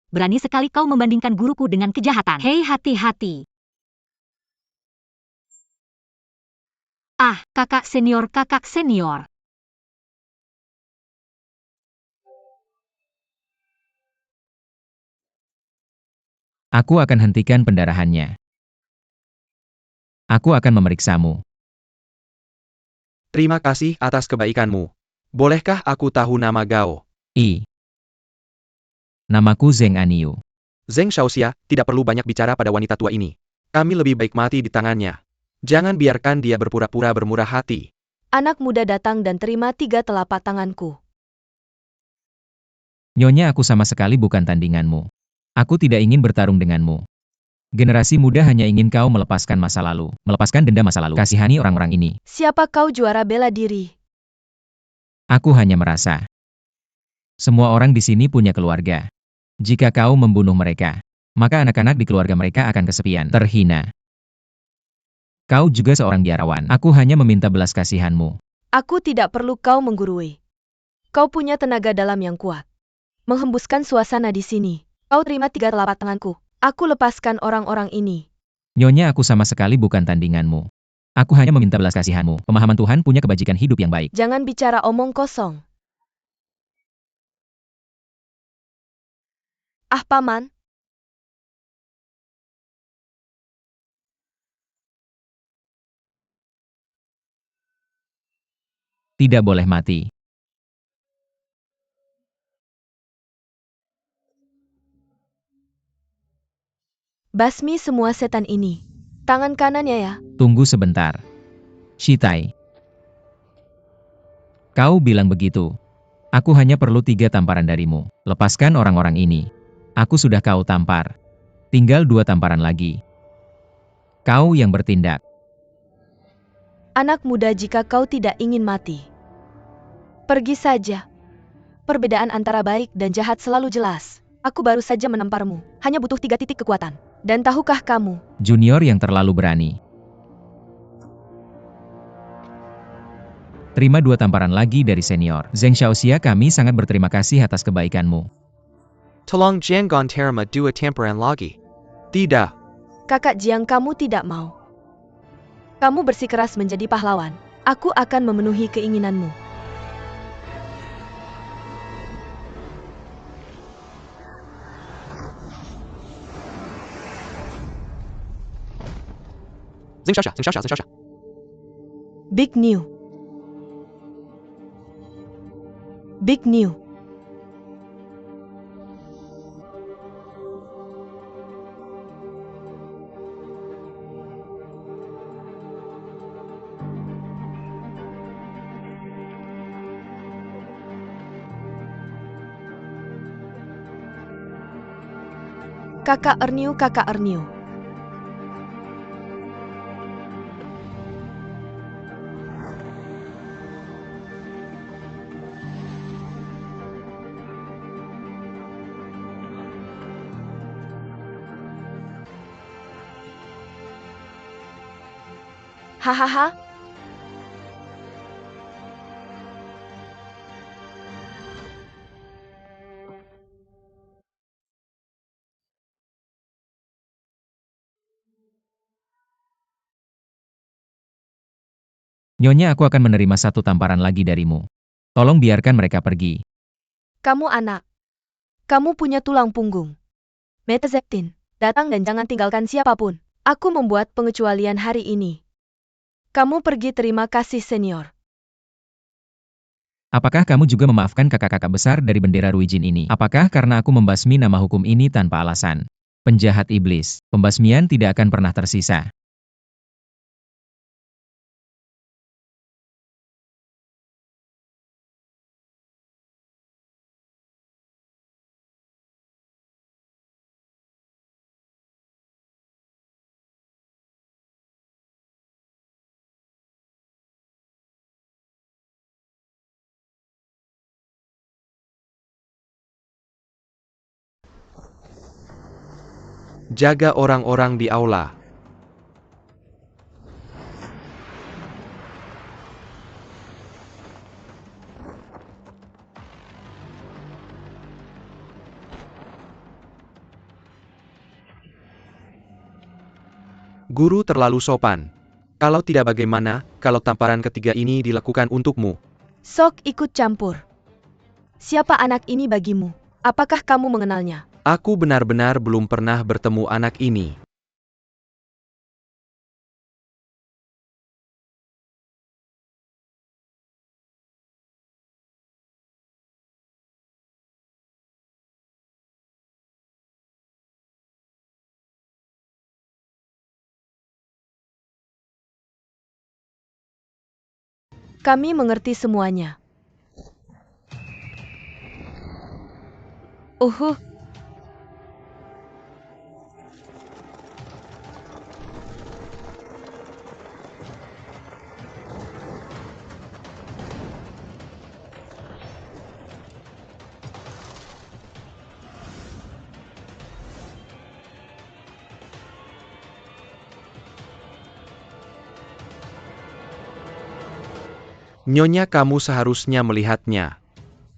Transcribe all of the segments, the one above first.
Berani sekali kau membandingkan guruku dengan kejahatan. Hei, hati-hati. Ah, kakak senior, kakak senior. Aku akan hentikan pendarahannya. Aku akan memeriksamu. Terima kasih atas kebaikanmu. Bolehkah aku tahu nama Gao? Namaku Zheng Aniu. Zheng Xiaoxia, tidak perlu banyak bicara pada wanita tua ini. Kami lebih baik mati di tangannya. Jangan biarkan dia berpura-pura bermurah hati. Anak muda datang dan terima 3 telapak tanganku. Nyonya, aku sama sekali bukan tandinganmu. Aku tidak ingin bertarung denganmu. Generasi muda hanya ingin kau melepaskan masa lalu, melepaskan dendam masa lalu. Kasihani orang-orang ini. Siapa kau juara bela diri? Aku hanya merasa. Semua orang di sini punya keluarga. Jika kau membunuh mereka, maka anak-anak di keluarga mereka akan kesepian, terhina. Kau juga seorang biarawan. Aku hanya meminta belas kasihanmu. Aku tidak perlu kau menggurui. Kau punya tenaga dalam yang kuat. Menghembuskan suasana di sini. Kau terima 3 telapak tanganku. Aku lepaskan orang-orang ini. Nyonya, aku sama sekali bukan tandinganmu. Aku hanya meminta belas kasihanmu. Pemahaman Tuhan punya kebajikan hidup yang baik. Jangan bicara omong kosong. Ah, Paman. Tidak boleh mati. Basmi semua setan ini. Tangan kanannya ya. Tunggu sebentar. Shitai. Kau bilang begitu. Aku hanya perlu 3 tamparan darimu. Lepaskan orang-orang ini. Aku sudah kau tampar. Tinggal 2 tamparan lagi. Kau yang bertindak. Anak muda, jika kau tidak ingin mati, pergi saja. Perbedaan antara baik dan jahat selalu jelas. Aku baru saja menamparmu. Hanya butuh 3 titik kekuatan. Dan tahukah kamu? Junior yang terlalu berani. Terima 2 tamparan lagi dari senior. Zheng Xiaoxia, kami sangat berterima kasih atas kebaikanmu. Tolong jangan terima 2 tamparan lagi. Tidak. Kakak Jiang, kamu tidak mau. Kamu bersikeras menjadi pahlawan. Aku akan memenuhi keinginanmu. Zheng Xiaoxia, Zheng Xiaoxia, Zheng Xiaoxia. Big New. Big New. Kakak Erniu, Kakak Erniu. Hahaha. Nyonya, aku akan menerima 1 tamparan lagi darimu. Tolong biarkan mereka pergi. Kamu anak. Kamu punya tulang punggung. Metazeptin, datang dan jangan tinggalkan siapapun. Aku membuat pengecualian hari ini. Kamu pergi, terima kasih senior. Apakah kamu juga memaafkan kakak-kakak besar dari bendera Ruijin ini? Apakah karena aku membasmi nama hukum ini tanpa alasan? Penjahat iblis, pembasmian tidak akan pernah tersisa. Jaga orang-orang di aula. Guru terlalu sopan. Kalau tidak bagaimana, kalau tamparan ketiga ini dilakukan untukmu? Sok ikut campur. Siapa anak ini bagimu? Apakah kamu mengenalnya? Aku benar-benar belum pernah bertemu anak ini. Kami mengerti semuanya. Nyonya, kamu seharusnya melihatnya.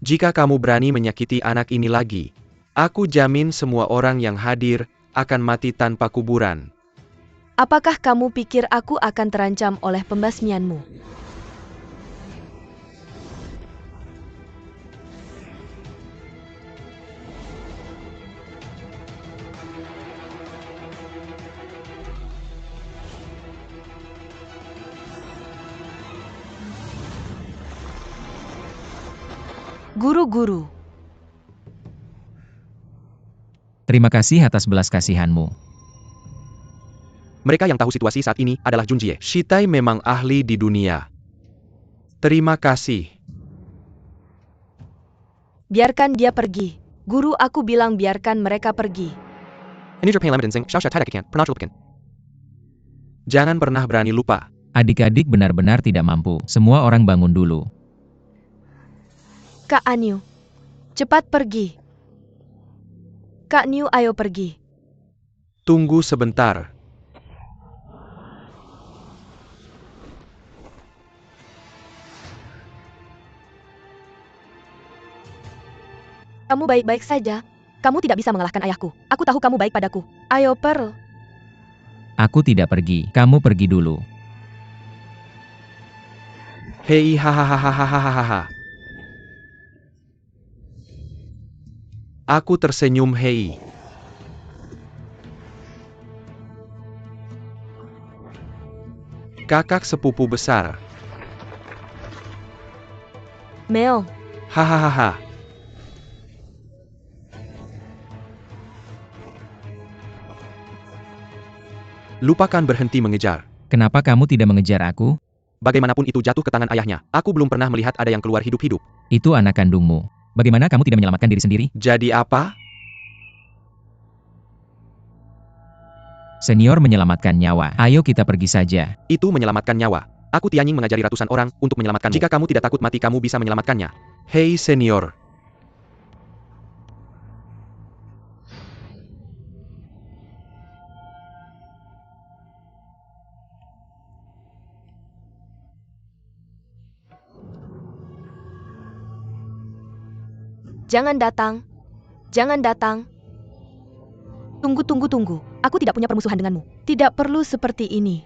Jika kamu berani menyakiti anak ini lagi, aku jamin semua orang yang hadir akan mati tanpa kuburan. Apakah kamu pikir aku akan terancam oleh pembasmianmu? Guru-guru, Terima kasih atas belas kasihanmu. Mereka yang tahu situasi saat ini adalah Junjie. Shitai memang ahli di dunia. Terima kasih. biarkan dia pergi. Guru, aku bilang biarkan mereka pergi. Jangan pernah berani lupa. Adik-adik benar-benar tidak mampu. Semua orang bangun dulu. Kak Anyu, cepat pergi. Kak Niu, ayo pergi. Tunggu sebentar. Kamu baik-baik saja. Kamu tidak bisa mengalahkan ayahku. Aku tahu kamu baik padaku. Ayo, Pearl. Aku tidak pergi. Kamu pergi dulu. Hei, hahaha. Aku tersenyum, Hei. Kakak sepupu besar. Meo, Hahaha. Lupakan berhenti mengejar. Kenapa kamu tidak mengejar aku? Bagaimanapun itu jatuh ke tangan ayahnya. Aku belum pernah melihat ada yang keluar hidup-hidup. Itu anak kandungmu. Bagaimana kamu tidak menyelamatkan diri sendiri? Jadi apa? Senior menyelamatkan nyawa. Ayo kita pergi saja. Itu menyelamatkan nyawa. Aku Tianying mengajari ratusan orang untuk menyelamatkanmu. Jika kamu tidak takut mati, kamu bisa menyelamatkannya. Hei senior. jangan datang. Jangan datang. Tunggu. Aku tidak punya permusuhan denganmu. Tidak perlu seperti ini.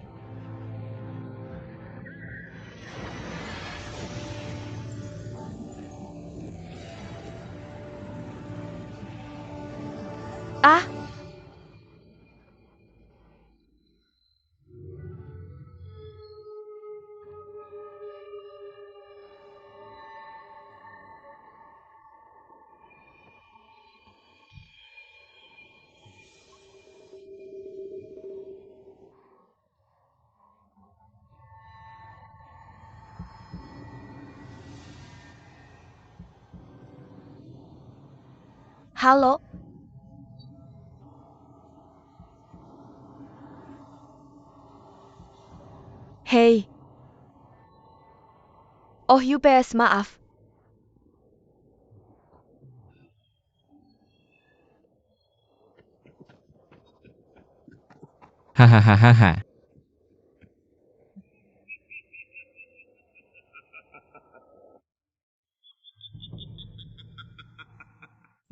Ah, halo. Hei. Oh, UPS, maaf. Hahaha.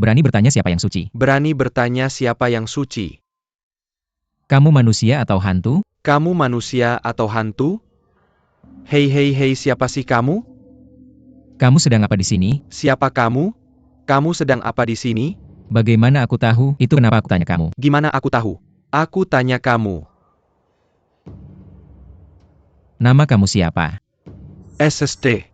Berani bertanya siapa yang suci? Berani bertanya siapa yang suci. Kamu manusia atau hantu? Kamu manusia atau hantu? Hei hei hei, siapa sih kamu? Kamu sedang apa di sini? Siapa kamu? Kamu sedang apa di sini? Bagaimana aku tahu? Itu kenapa aku tanya kamu. Gimana aku tahu? Aku tanya kamu. Nama kamu siapa? SSD.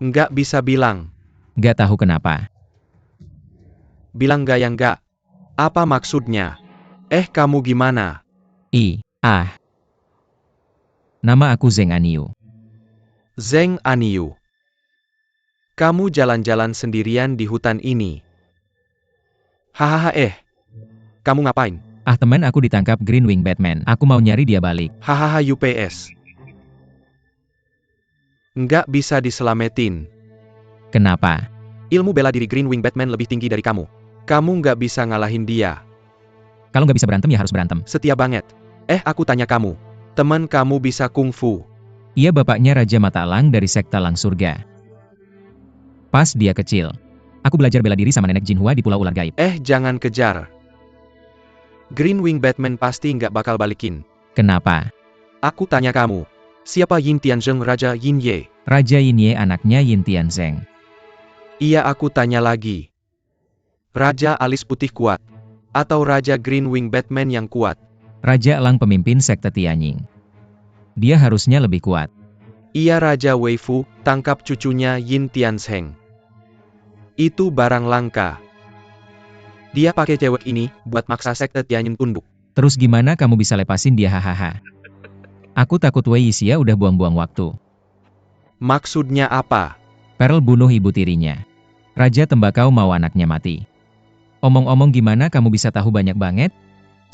Nggak bisa bilang. Gak tahu kenapa. Bilang nggak ya nggak. Apa maksudnya? Kamu gimana? Nama aku Zeng Aniu. Zeng Aniu. Kamu jalan-jalan sendirian di hutan ini. Hahaha, kamu ngapain? Teman aku ditangkap Green Wing Batman. Aku mau nyari dia balik. Hahaha, UPS. Nggak bisa diselamatin. Kenapa? Ilmu bela diri Green Wing Batman lebih tinggi dari kamu. Kamu nggak bisa ngalahin dia. Kalau nggak bisa berantem ya harus berantem. Setia banget. Aku tanya kamu. Teman kamu bisa kungfu. Ia bapaknya Raja Mata Elang dari sekte Lang Surga. Pas dia kecil, aku belajar bela diri sama nenek Jinhua di Pulau Ular Gaib. Jangan kejar. Green Wing Batman pasti nggak bakal balikin. Kenapa? Aku tanya kamu. Siapa Yin Tianzheng Raja Yin Ye? Raja Yin Ye anaknya Yin Tianzheng. Iya, aku tanya lagi. Raja alis putih kuat? Atau Raja Green Wing Batman yang kuat? Raja Elang pemimpin sekte Tianying. Dia harusnya lebih kuat. Iya, Raja Weifu, tangkap cucunya Yin Tianzheng. Itu barang langka. Dia pakai cewek ini buat maksa sekte Tianying tunduk. Terus gimana kamu bisa lepasin dia, hahaha? Aku takut Wei Yixia udah buang-buang waktu. Maksudnya apa? Pearl bunuh ibu tirinya. Raja Tembakau mau anaknya mati. Omong-omong, gimana kamu bisa tahu banyak banget?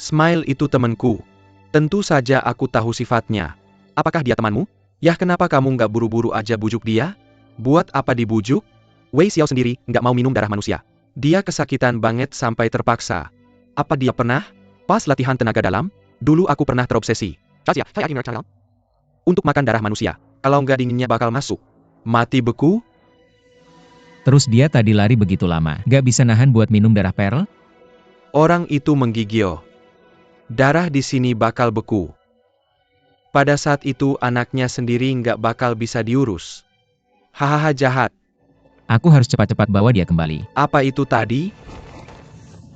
Smile itu temanku. Tentu saja aku tahu sifatnya. Apakah dia temanmu? Yah, kenapa kamu nggak buru-buru aja bujuk dia? Buat apa dibujuk? Wei Xiao sendiri nggak mau minum darah manusia. Dia kesakitan banget sampai terpaksa. Apa dia pernah? Pas latihan tenaga dalam, dulu aku pernah terobsesi. Untuk makan darah manusia. Kalau nggak dinginnya bakal masuk. Mati beku? Terus dia tadi lari begitu lama, gak bisa nahan buat minum darah Pearl? Orang itu menggigil. Darah di sini bakal beku. Pada saat itu anaknya sendiri nggak bakal bisa diurus. Hahaha, jahat. Aku harus cepat-cepat bawa dia kembali. Apa itu tadi?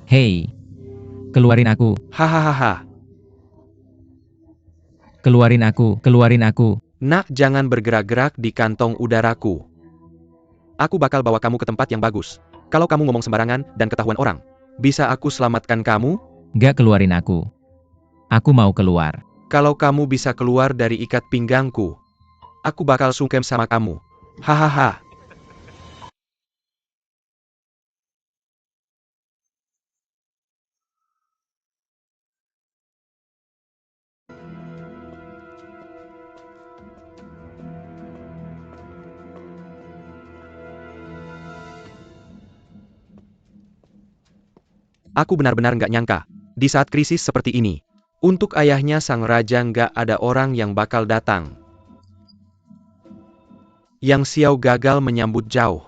Hei, keluarin aku. Hahaha. Keluarin aku, keluarin aku. Nak, jangan bergerak-gerak di kantong udaraku. Aku bakal bawa kamu ke tempat yang bagus. Kalau kamu ngomong sembarangan dan ketahuan orang, bisa aku selamatkan kamu? Gak, keluarin aku. Aku mau keluar. Kalau kamu bisa keluar dari ikat pinggangku, aku bakal sungkem sama kamu. Hahaha. Aku benar-benar nggak nyangka, di saat krisis seperti ini, untuk ayahnya sang raja nggak ada orang yang bakal datang. Yang Xiao gagal menyambut jauh.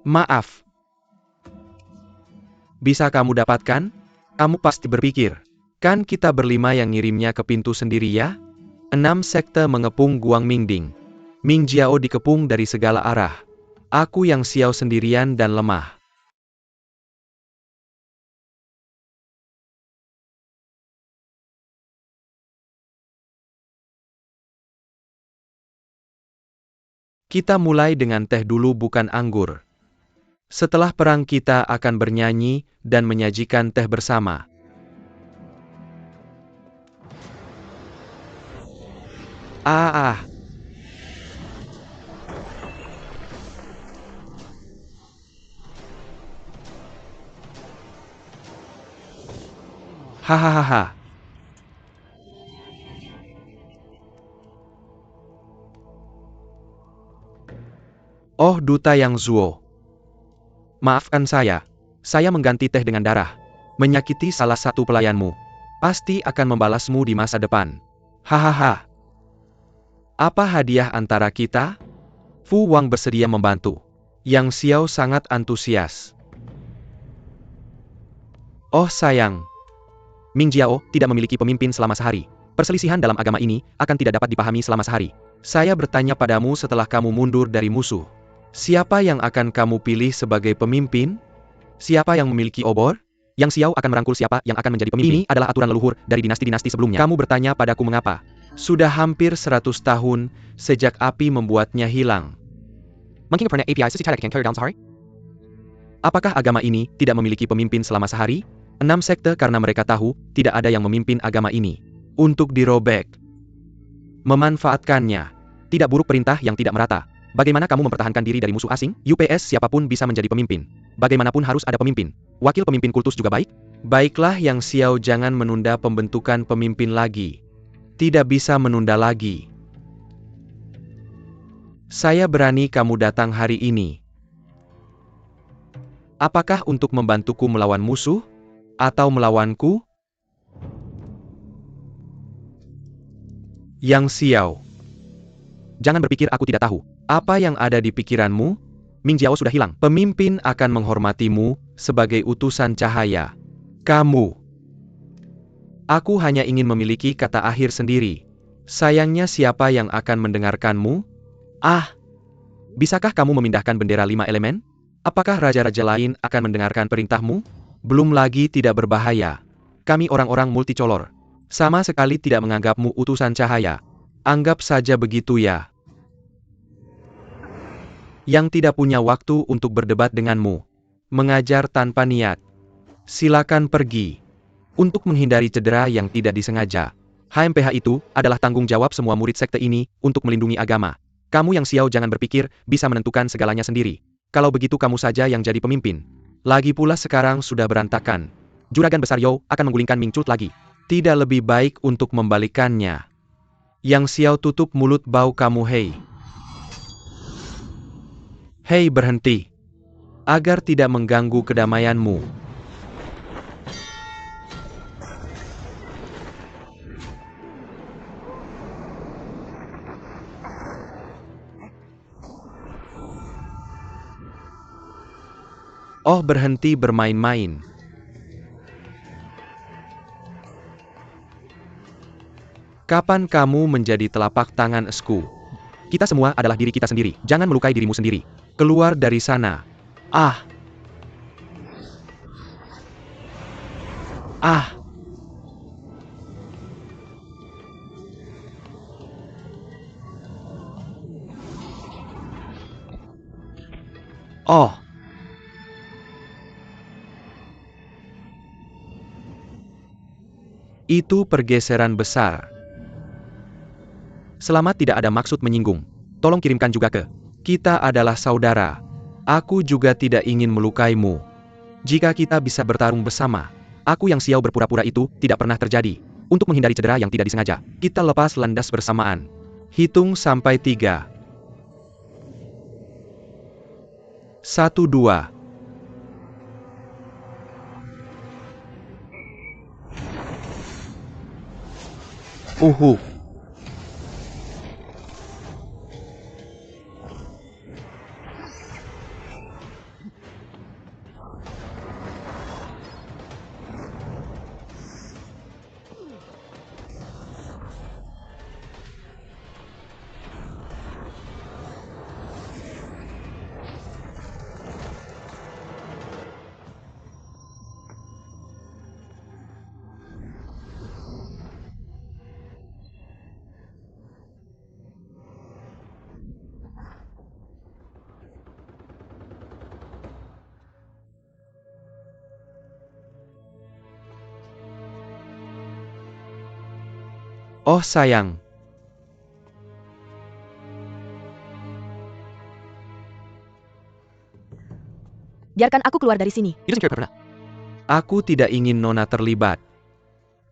Maaf. Bisa kamu dapatkan? Kamu pasti berpikir, kan kita berlima yang ngirimnya ke pintu sendiri ya? 6 sekte mengepung Guang Mingding. Ming Jiao dikepung dari segala arah. Aku yang Xiao sendirian dan lemah. Kita mulai dengan teh dulu, bukan anggur. Setelah perang kita akan bernyanyi dan menyajikan teh bersama. Hahaha. Oh, Duta Yang Zuo. Maafkan saya mengganti teh dengan darah. Menyakiti salah satu pelayanmu. Pasti akan membalasmu di masa depan. Hahaha. Apa hadiah antara kita? Fu Wang bersedia membantu. Yang Xiao sangat antusias. Oh sayang. Ming Jiao tidak memiliki pemimpin selama sehari. Perselisihan dalam agama ini akan tidak dapat dipahami selama sehari. Saya bertanya padamu setelah kamu mundur dari musuh. Siapa yang akan kamu pilih sebagai pemimpin? Siapa yang memiliki obor? Yang Xiao akan merangkul siapa yang akan menjadi pemimpin. Ini adalah aturan leluhur dari dinasti-dinasti sebelumnya. Kamu bertanya padaku mengapa? Sudah hampir 100 tahun sejak api membuatnya hilang. Apakah agama ini tidak memiliki pemimpin selama sehari? 6 sekte karena mereka tahu tidak ada yang memimpin agama ini. Untuk dirobek. Memanfaatkannya. Tidak buruk perintah yang tidak merata. Bagaimana kamu mempertahankan diri dari musuh asing? UPS siapapun bisa menjadi pemimpin. Bagaimanapun harus ada pemimpin. Wakil pemimpin kultus juga baik? Baiklah Yang Xiao, jangan menunda pembentukan pemimpin lagi. Tidak bisa menunda lagi. Saya berani kamu datang hari ini. Apakah untuk membantuku melawan musuh? Atau melawanku? Yang Xiao. Jangan berpikir aku tidak tahu. Apa yang ada di pikiranmu? Ming Jiao sudah hilang. Pemimpin akan menghormatimu sebagai utusan cahaya. Kamu. Aku hanya ingin memiliki kata akhir sendiri. Sayangnya siapa yang akan mendengarkanmu? Bisakah kamu memindahkan bendera 5 elemen? Apakah raja-raja lain akan mendengarkan perintahmu? Belum lagi tidak berbahaya. Kami orang-orang multicolor. Sama sekali tidak menganggapmu utusan cahaya. Anggap saja begitu ya. Yang tidak punya waktu untuk berdebat denganmu. Mengajar tanpa niat. Silakan pergi. Untuk menghindari cedera yang tidak disengaja. HMPH itu adalah tanggung jawab semua murid sekte ini untuk melindungi agama. Kamu Yang Xiao jangan berpikir bisa menentukan segalanya sendiri. Kalau begitu kamu saja yang jadi pemimpin. Lagi pula sekarang sudah berantakan. Juragan Besar You akan menggulingkan Ming Cut lagi. Tidak lebih baik untuk membalikannya. Yang Xiao tutup mulut bau kamu hei. Hei berhenti. Agar tidak mengganggu kedamaianmu. Oh berhenti bermain-main. Kapan kamu menjadi telapak tangan esku? Kita semua adalah diri kita sendiri. Jangan melukai dirimu sendiri. Keluar dari sana. Oh. Itu pergeseran besar. Selamat tidak ada maksud menyinggung. Tolong kirimkan juga ke. Kita adalah saudara. Aku juga tidak ingin melukaimu. Jika kita bisa bertarung bersama. Aku Yang Xiao berpura-pura itu tidak pernah terjadi. Untuk menghindari cedera yang tidak disengaja. Kita lepas landas bersamaan. Hitung sampai 3. 1, 2. Oh sayang. Biarkan aku keluar dari sini. Aku tidak ingin Nona terlibat.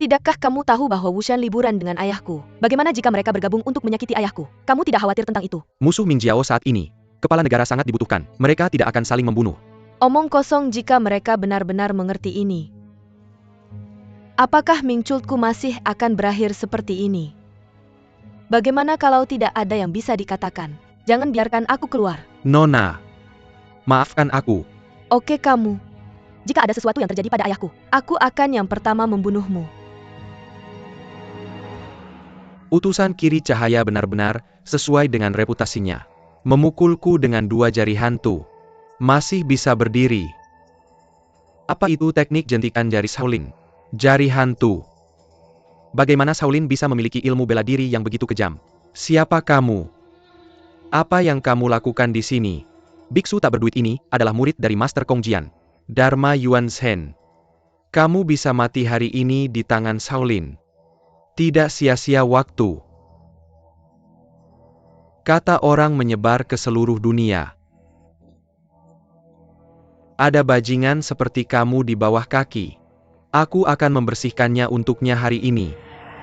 Tidakkah kamu tahu bahwa Wushan liburan dengan ayahku? Bagaimana jika mereka bergabung untuk menyakiti ayahku? Kamu tidak khawatir tentang itu? Musuh Ming Jiao saat ini. Kepala negara sangat dibutuhkan. Mereka tidak akan saling membunuh. Omong kosong jika mereka benar-benar mengerti ini. Apakah Ming Cultku masih akan berakhir seperti ini? Bagaimana kalau tidak ada yang bisa dikatakan? Jangan biarkan aku keluar. Nona, maafkan aku. Oke kamu. Jika ada sesuatu yang terjadi pada ayahku, aku akan yang pertama membunuhmu. Utusan kiri cahaya benar-benar sesuai dengan reputasinya. Memukulku dengan 2 jari hantu. Masih bisa berdiri. Apa itu teknik jentikan jari Shaolin? Jari hantu. Bagaimana Shaolin bisa memiliki ilmu bela diri yang begitu kejam? Siapa kamu? Apa yang kamu lakukan di sini? Biksu tak berduit ini adalah murid dari Master Kong Jian, Dharma Yuan Shen. Kamu bisa mati hari ini di tangan Shaolin. Tidak sia-sia waktu. Kata orang menyebar ke seluruh dunia. Ada bajingan seperti kamu di bawah kaki. Aku akan membersihkannya untuknya hari ini.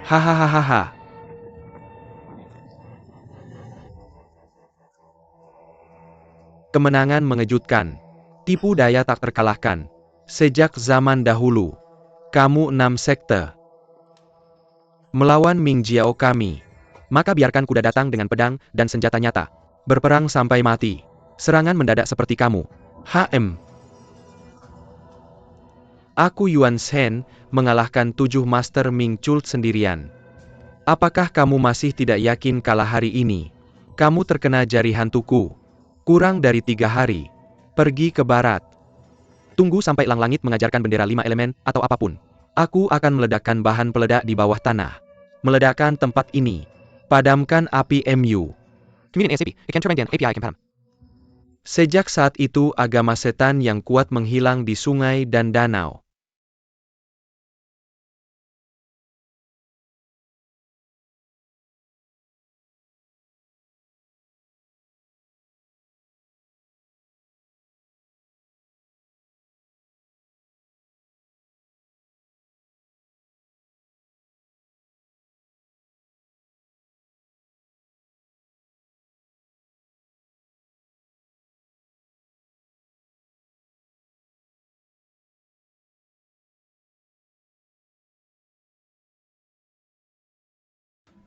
Hahaha. Kemenangan mengejutkan. Tipu daya tak terkalahkan. Sejak zaman dahulu. Kamu 6 sekte. Melawan Ming Jiao kami. Maka biarkan kuda datang dengan pedang dan senjata nyata. Berperang sampai mati. Serangan mendadak seperti kamu. Aku Yuan Shen, mengalahkan 7 Master Ming Chult sendirian. Apakah kamu masih tidak yakin kalah hari ini? Kamu terkena jari hantuku. Kurang dari 3 hari. Pergi ke barat. Tunggu sampai Lang Langit mengajarkan bendera 5 elemen, atau apapun. Aku akan meledakkan bahan peledak di bawah tanah. Meledakkan tempat ini. Padamkan api MU. Sejak saat itu agama setan yang kuat menghilang di sungai dan danau.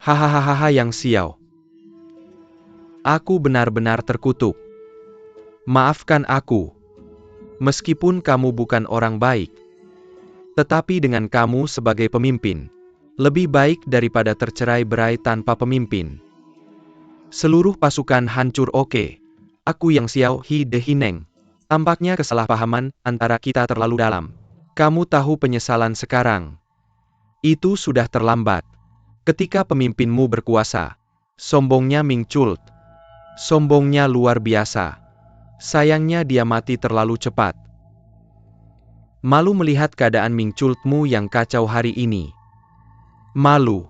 Hahaha yang sial. Aku benar-benar terkutuk. Maafkan aku. Meskipun kamu bukan orang baik. Tetapi dengan kamu sebagai pemimpin. Lebih baik daripada tercerai-berai tanpa pemimpin. Seluruh pasukan hancur oke. Aku yang Xiao Hi De Hineng. Tampaknya kesalahpahaman antara kita terlalu dalam. Kamu tahu penyesalan sekarang. Itu sudah terlambat. Ketika pemimpinmu berkuasa. Sombongnya Ming Chult. Sombongnya luar biasa. Sayangnya dia mati terlalu cepat. Malu melihat keadaan Ming Chultmu yang kacau hari ini. Malu.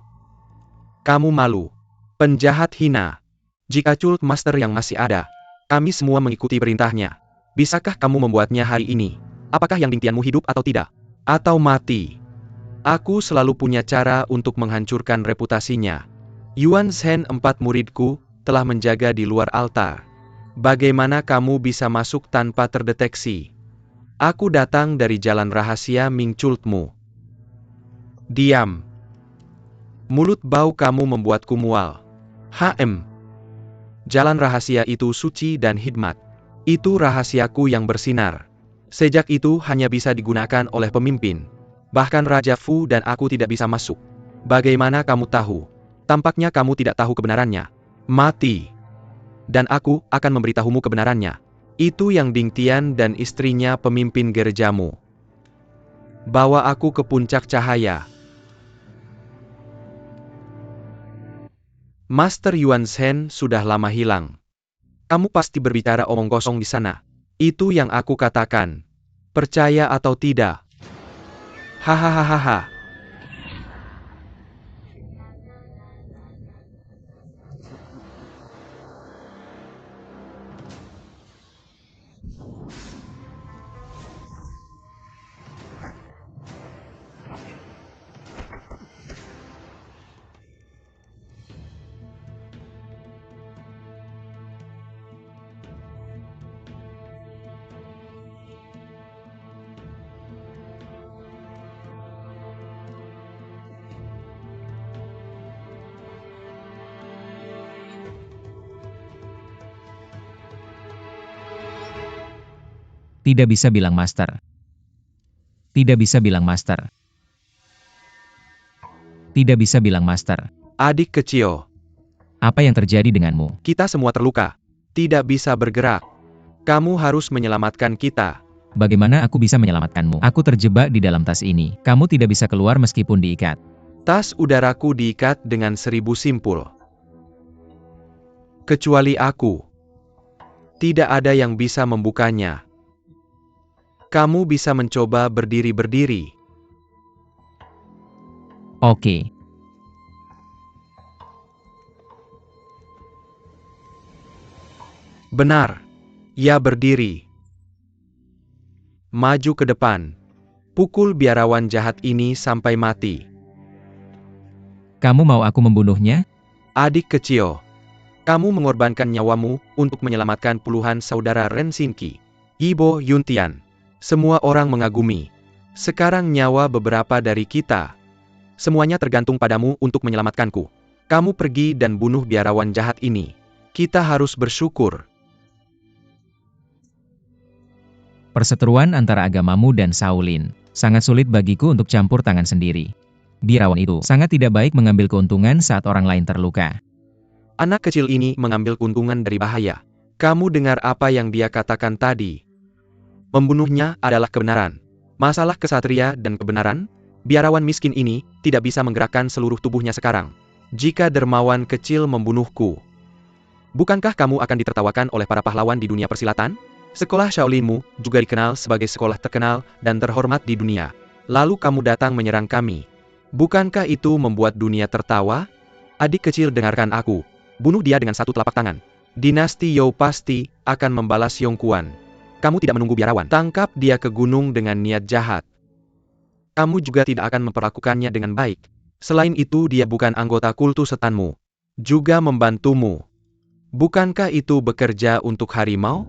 Kamu malu. Penjahat hina. Jika Chult Master yang masih ada, kami semua mengikuti perintahnya. Bisakah kamu membuatnya hari ini? Apakah yang impianmu hidup atau tidak? Atau mati? Aku selalu punya cara untuk menghancurkan reputasinya. Yuan Shen 4 muridku telah menjaga di luar altar. Bagaimana kamu bisa masuk tanpa terdeteksi? Aku datang dari jalan rahasia Ming Chultmu. Diam. Mulut bau kamu membuatku mual. Jalan rahasia itu suci dan hikmat. Itu rahasiaku yang bersinar. Sejak itu hanya bisa digunakan oleh pemimpin. Bahkan Raja Fu dan aku tidak bisa masuk. Bagaimana kamu tahu? Tampaknya kamu tidak tahu kebenarannya. Mati. Dan aku akan memberitahumu kebenarannya. Itu yang Ding Tian dan istrinya pemimpin gerejamu. Bawa aku ke puncak cahaya. Master Yuan Shen sudah lama hilang. Kamu pasti berbicara omong kosong di sana. Itu yang aku katakan. Percaya atau tidak? Hahaha. Tidak bisa bilang master. Tidak bisa bilang master. Tidak bisa bilang master. Adik kecil, Apa yang terjadi denganmu? kita semua terluka. Tidak bisa bergerak. Kamu harus menyelamatkan kita. Bagaimana aku bisa menyelamatkanmu? Aku terjebak di dalam tas ini. Kamu tidak bisa keluar meskipun diikat. Tas udaraku diikat dengan 1000 simpul. Kecuali aku. Tidak ada yang bisa membukanya. Kamu bisa mencoba berdiri-berdiri. Oke. Benar. Ya, berdiri. Maju ke depan. Pukul biarawan jahat ini sampai mati. Kamu mau aku membunuhnya? Adik kecil. Kamu mengorbankan nyawamu untuk menyelamatkan puluhan saudara Ren Xinqi. Yibo Yuntian. Semua orang mengagumi. Sekarang nyawa beberapa dari kita. Semuanya tergantung padamu untuk menyelamatkanku. Kamu pergi dan bunuh biarawan jahat ini. Kita harus bersyukur. Perseteruan antara agamamu dan Shaolin. Sangat sulit bagiku untuk campur tangan sendiri. Biarawan itu sangat tidak baik mengambil keuntungan saat orang lain terluka. Anak kecil ini mengambil keuntungan dari bahaya. Kamu dengar apa yang dia katakan tadi? Membunuhnya adalah kebenaran. Masalah kesatria dan kebenaran? Biarawan miskin ini tidak bisa menggerakkan seluruh tubuhnya sekarang. Jika dermawan kecil membunuhku, bukankah kamu akan ditertawakan oleh para pahlawan di dunia persilatan? Sekolah Shaolinmu juga dikenal sebagai sekolah terkenal dan terhormat di dunia. Lalu kamu datang menyerang kami. Bukankah itu membuat dunia tertawa? Adik kecil, dengarkan aku. Bunuh dia dengan satu telapak tangan. Dinasti You pasti akan membalas Yongkuan. Kamu tidak menunggu biarawan. Tangkap dia ke gunung dengan niat jahat. Kamu juga tidak akan memperlakukannya dengan baik. Selain itu, dia bukan anggota kultus setanmu. Juga membantumu. Bukankah itu bekerja untuk harimau?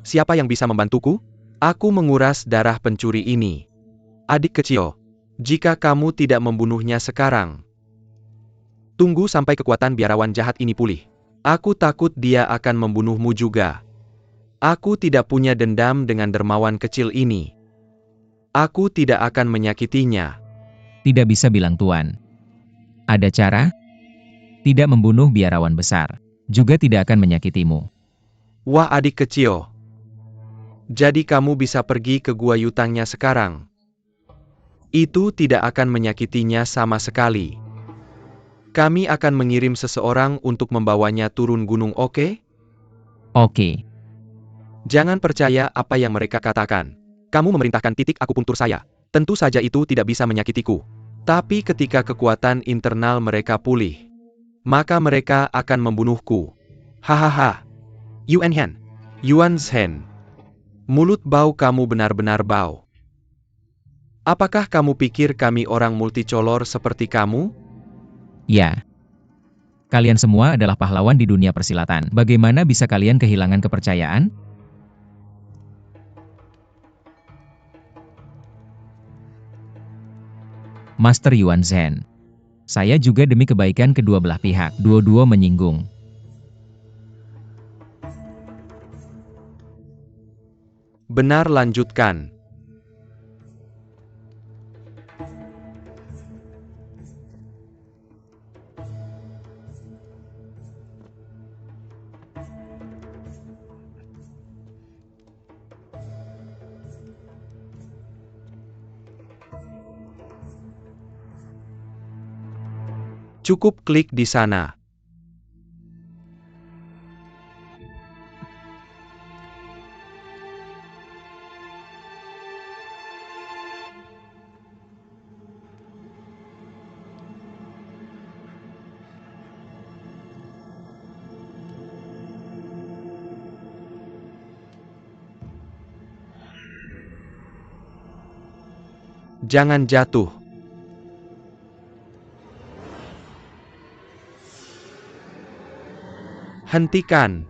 Siapa yang bisa membantuku? Aku menguras darah pencuri ini. Adik kecil, jika kamu tidak membunuhnya sekarang, tunggu sampai kekuatan biarawan jahat ini pulih. Aku takut dia akan membunuhmu juga. Aku tidak punya dendam dengan dermawan kecil ini. Aku tidak akan menyakitinya. Tidak bisa bilang tuan. Ada cara? Tidak membunuh biarawan besar. Juga tidak akan menyakitimu. Wah, adik kecil. Jadi kamu bisa pergi ke gua Yutangnya sekarang. Itu tidak akan menyakitinya sama sekali. Kami akan mengirim seseorang untuk membawanya turun gunung, oke? Oke. Jangan percaya apa yang mereka katakan. Kamu memerintahkan titik akupunktur saya. Tentu saja itu tidak bisa menyakitiku. Tapi ketika kekuatan internal mereka pulih, maka mereka akan membunuhku. Hahaha. Yuan Hen. Yuan Zhen. Mulut bau kamu benar-benar bau. Apakah kamu pikir kami orang multicolor seperti kamu? Ya. Kalian semua adalah pahlawan di dunia persilatan. Bagaimana bisa kalian kehilangan kepercayaan? Master Yuan Zhen. Saya juga demi kebaikan kedua belah pihak. Dua-dua menyinggung. Benar, lanjutkan. Cukup klik di sana. Jangan jatuh. Hentikan.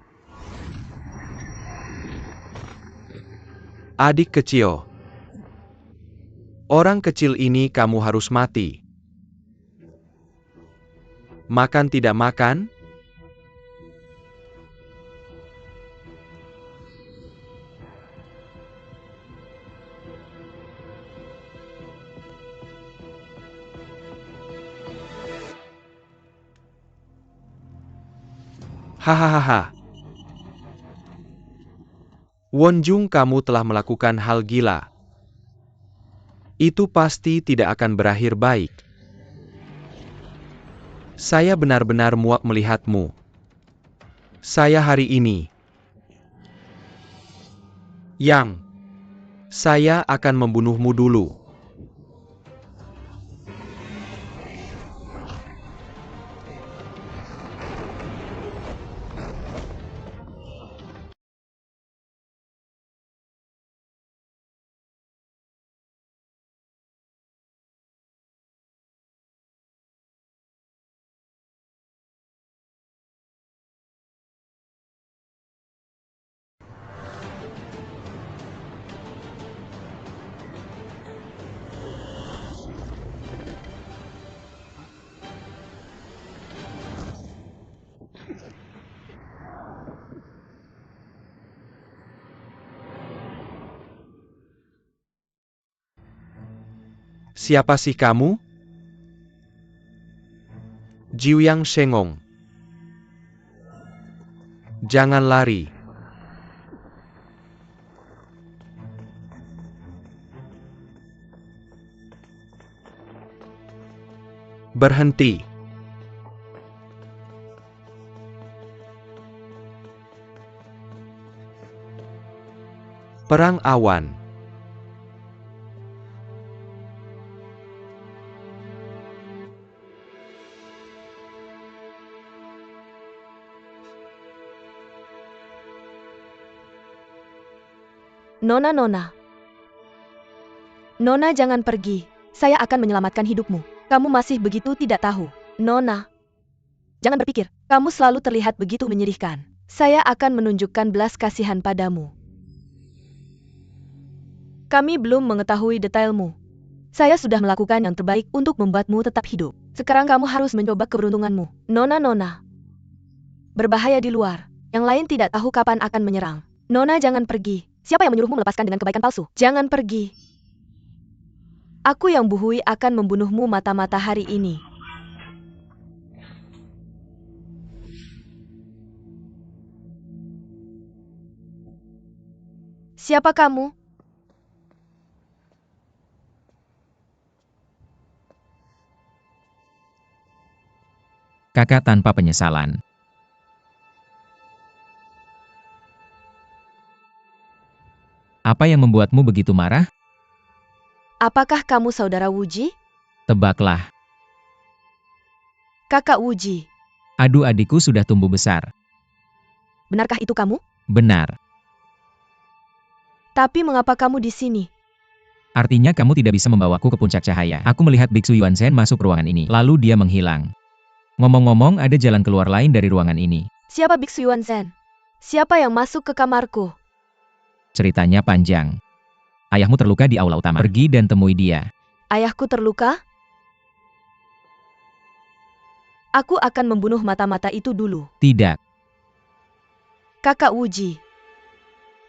Adik kecil. Orang kecil ini kamu harus mati. Makan tidak makan? Hahaha. Wonjung, kamu telah melakukan hal gila. Itu pasti tidak akan berakhir baik. Saya benar-benar muak melihatmu. Saya hari ini. Saya akan membunuhmu dulu. Siapa sih kamu? Jiuyang Shengong. Jangan lari. Berhenti. Perang awan. Nona, Nona. Nona, jangan pergi. Saya akan menyelamatkan hidupmu. Kamu masih begitu tidak tahu. Nona. Jangan berpikir. Kamu selalu terlihat begitu menyedihkan. Saya akan menunjukkan belas kasihan padamu. Kami belum mengetahui detailmu. Saya sudah melakukan yang terbaik untuk membuatmu tetap hidup. Sekarang kamu harus mencoba keberuntunganmu. Nona, Nona. Berbahaya di luar. Yang lain tidak tahu kapan akan menyerang. Nona, jangan pergi. Siapa yang menyuruhmu melepaskan dengan kebaikan palsu? Jangan pergi. Aku yang Buhui akan membunuhmu mata-mata hari ini. Siapa kamu? Kakak tanpa penyesalan. Apa yang membuatmu begitu marah? Apakah kamu saudara Wuji? Tebaklah. Kakak Wuji. Aduh, adikku sudah tumbuh besar. Benarkah itu kamu? Benar. Tapi mengapa kamu di sini? Artinya kamu tidak bisa membawaku ke puncak cahaya. Aku melihat Biksu Yuanzhen masuk ruangan ini. Lalu dia menghilang. Ngomong-ngomong, ada jalan keluar lain dari ruangan ini. Siapa Biksu Yuanzhen? Siapa yang masuk ke kamarku? Ceritanya panjang. Ayahmu terluka di aula utama. Pergi dan temui dia. Ayahku terluka? Aku akan membunuh mata-mata itu dulu. Tidak. Kakak Wuji.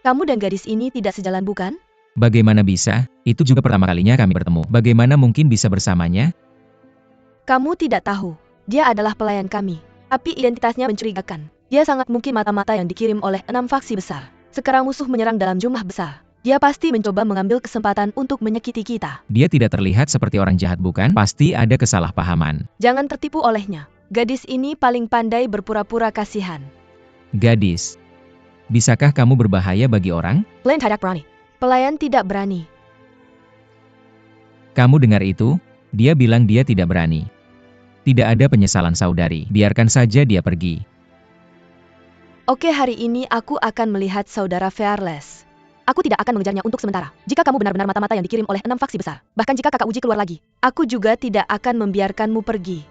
Kamu dan gadis ini tidak sejalan bukan? Bagaimana bisa? Itu juga pertama kalinya kami bertemu. Bagaimana mungkin bisa bersamanya? Kamu tidak tahu. Dia adalah pelayan kami. Tapi identitasnya mencurigakan. Dia sangat mungkin mata-mata yang dikirim oleh 6 faksi besar. Sekarang musuh menyerang dalam jumlah besar. Dia pasti mencoba mengambil kesempatan untuk menyakiti kita. Dia tidak terlihat seperti orang jahat bukan? Pasti ada kesalahpahaman. Jangan tertipu olehnya. Gadis ini paling pandai berpura-pura kasihan. Gadis. Bisakah kamu berbahaya bagi orang? Pelayan tidak berani. Pelayan tidak berani. Kamu dengar itu? Dia bilang dia tidak berani. Tidak ada penyesalan saudari. Biarkan saja dia pergi. Oke, hari ini aku akan melihat saudara Fearless. Aku tidak akan mengejarnya untuk sementara. Jika kamu benar-benar mata-mata yang dikirim oleh 6 faksi besar. Bahkan jika kakak Uji keluar lagi. Aku juga tidak akan membiarkanmu pergi.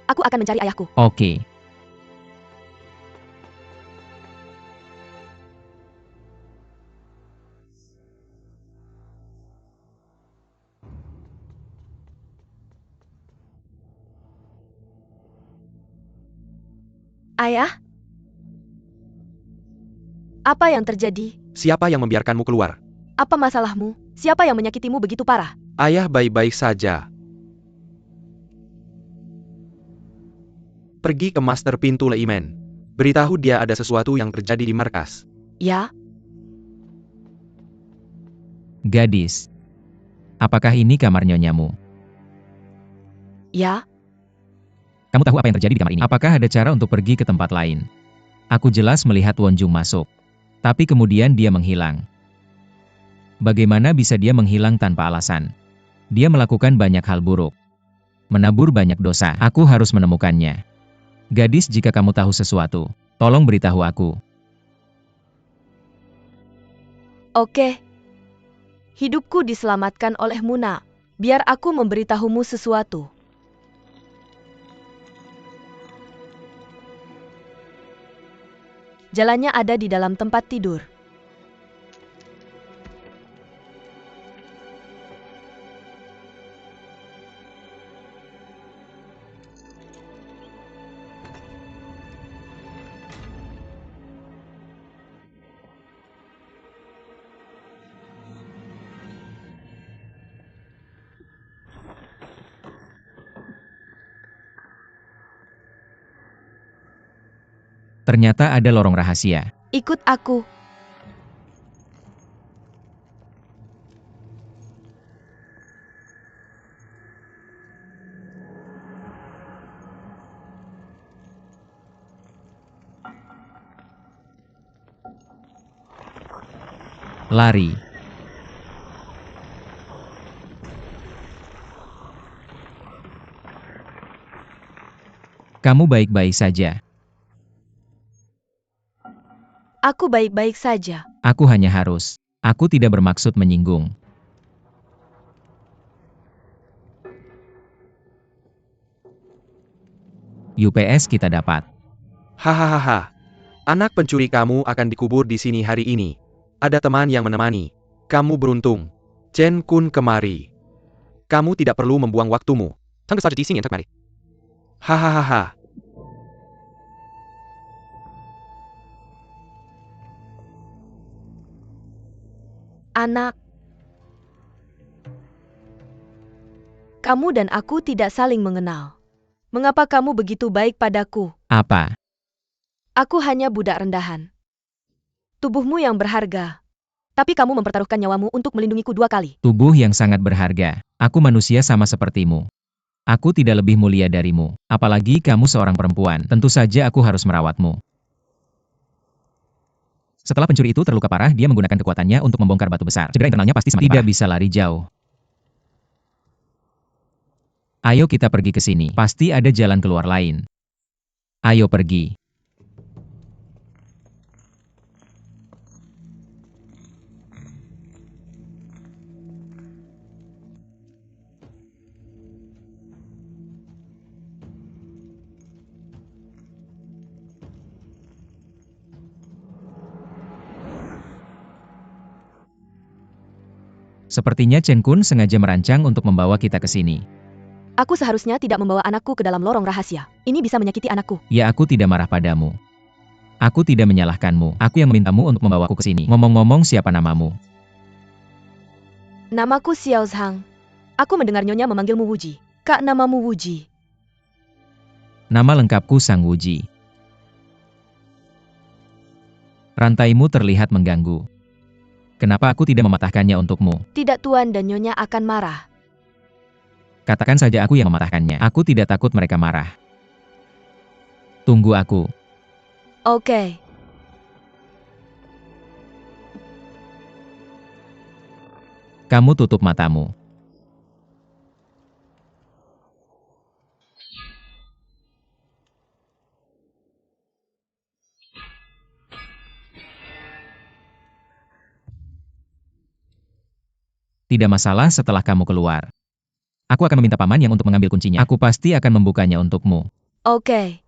Aku akan mencari ayahku. Oke. Ayah? Apa yang terjadi? Siapa yang membiarkanmu keluar? Apa masalahmu? Siapa yang menyakitimu begitu parah? Ayah baik-baik saja. Pergi ke master pintu Leimen. Beritahu dia ada sesuatu yang terjadi di markas. Ya, Gadis. Apakah ini kamar nyonyamu? ya, Kamu tahu apa yang terjadi di kamar ini? Apakah ada cara untuk pergi ke tempat lain? Aku jelas melihat Wonjung masuk. Tapi kemudian dia menghilang. Bagaimana bisa dia menghilang tanpa alasan? Dia melakukan banyak hal buruk. Menabur banyak dosa. Aku harus menemukannya. Gadis, jika kamu tahu sesuatu, tolong beritahu aku. oke. Hidupku diselamatkan oleh Muna. Biar aku memberitahumu sesuatu. Jalannya ada di dalam tempat tidur. Ternyata ada lorong rahasia. Ikut aku. Lari. Kamu baik-baik saja. Aku baik-baik saja. Aku hanya harus. Aku tidak bermaksud menyinggung. UPS kita dapat. Hahaha. Anak pencuri kamu akan dikubur di sini hari ini. Ada teman yang menemani. Kamu beruntung. Chen Kun kemari. Kamu tidak perlu membuang waktumu. Hahaha. Anak. Kamu dan aku tidak saling mengenal. Mengapa kamu begitu baik padaku? Apa? Aku hanya budak rendahan. Tubuhmu yang berharga. Tapi kamu mempertaruhkan nyawamu untuk melindungiku 2 kali. Tubuh yang sangat berharga. Aku manusia sama sepertimu. Aku tidak lebih mulia darimu. Apalagi kamu seorang perempuan. Tentu saja aku harus merawatmu. Setelah pencuri itu terluka parah, dia menggunakan kekuatannya untuk membongkar batu besar. Cedera internalnya pasti semakin parah. Tidak bisa lari jauh. Ayo kita pergi ke sini. Pasti ada jalan keluar lain. Ayo pergi. Sepertinya Chen Kun sengaja merancang untuk membawa kita ke sini. Aku seharusnya tidak membawa anakku ke dalam lorong rahasia. Ini bisa menyakiti anakku. Ya, aku tidak marah padamu. Aku tidak menyalahkanmu. Aku yang memintamu untuk membawaku ke sini. Ngomong-ngomong, siapa namamu? Namaku Xiao Zhang. Aku mendengar Nyonya memanggilmu Wuji. Kak, namamu Wuji. Nama lengkapku Sang Wuji. Rantaimu terlihat mengganggu. Kenapa aku tidak mematahkannya untukmu? Tidak, Tuan, dan Nyonya akan marah. Katakan saja aku yang mematahkannya. Aku tidak takut mereka marah. Tunggu aku. Oke. Kamu tutup matamu. Tidak masalah setelah kamu keluar. Aku akan meminta paman yang untuk mengambil kuncinya. Aku pasti akan membukanya untukmu. Oke.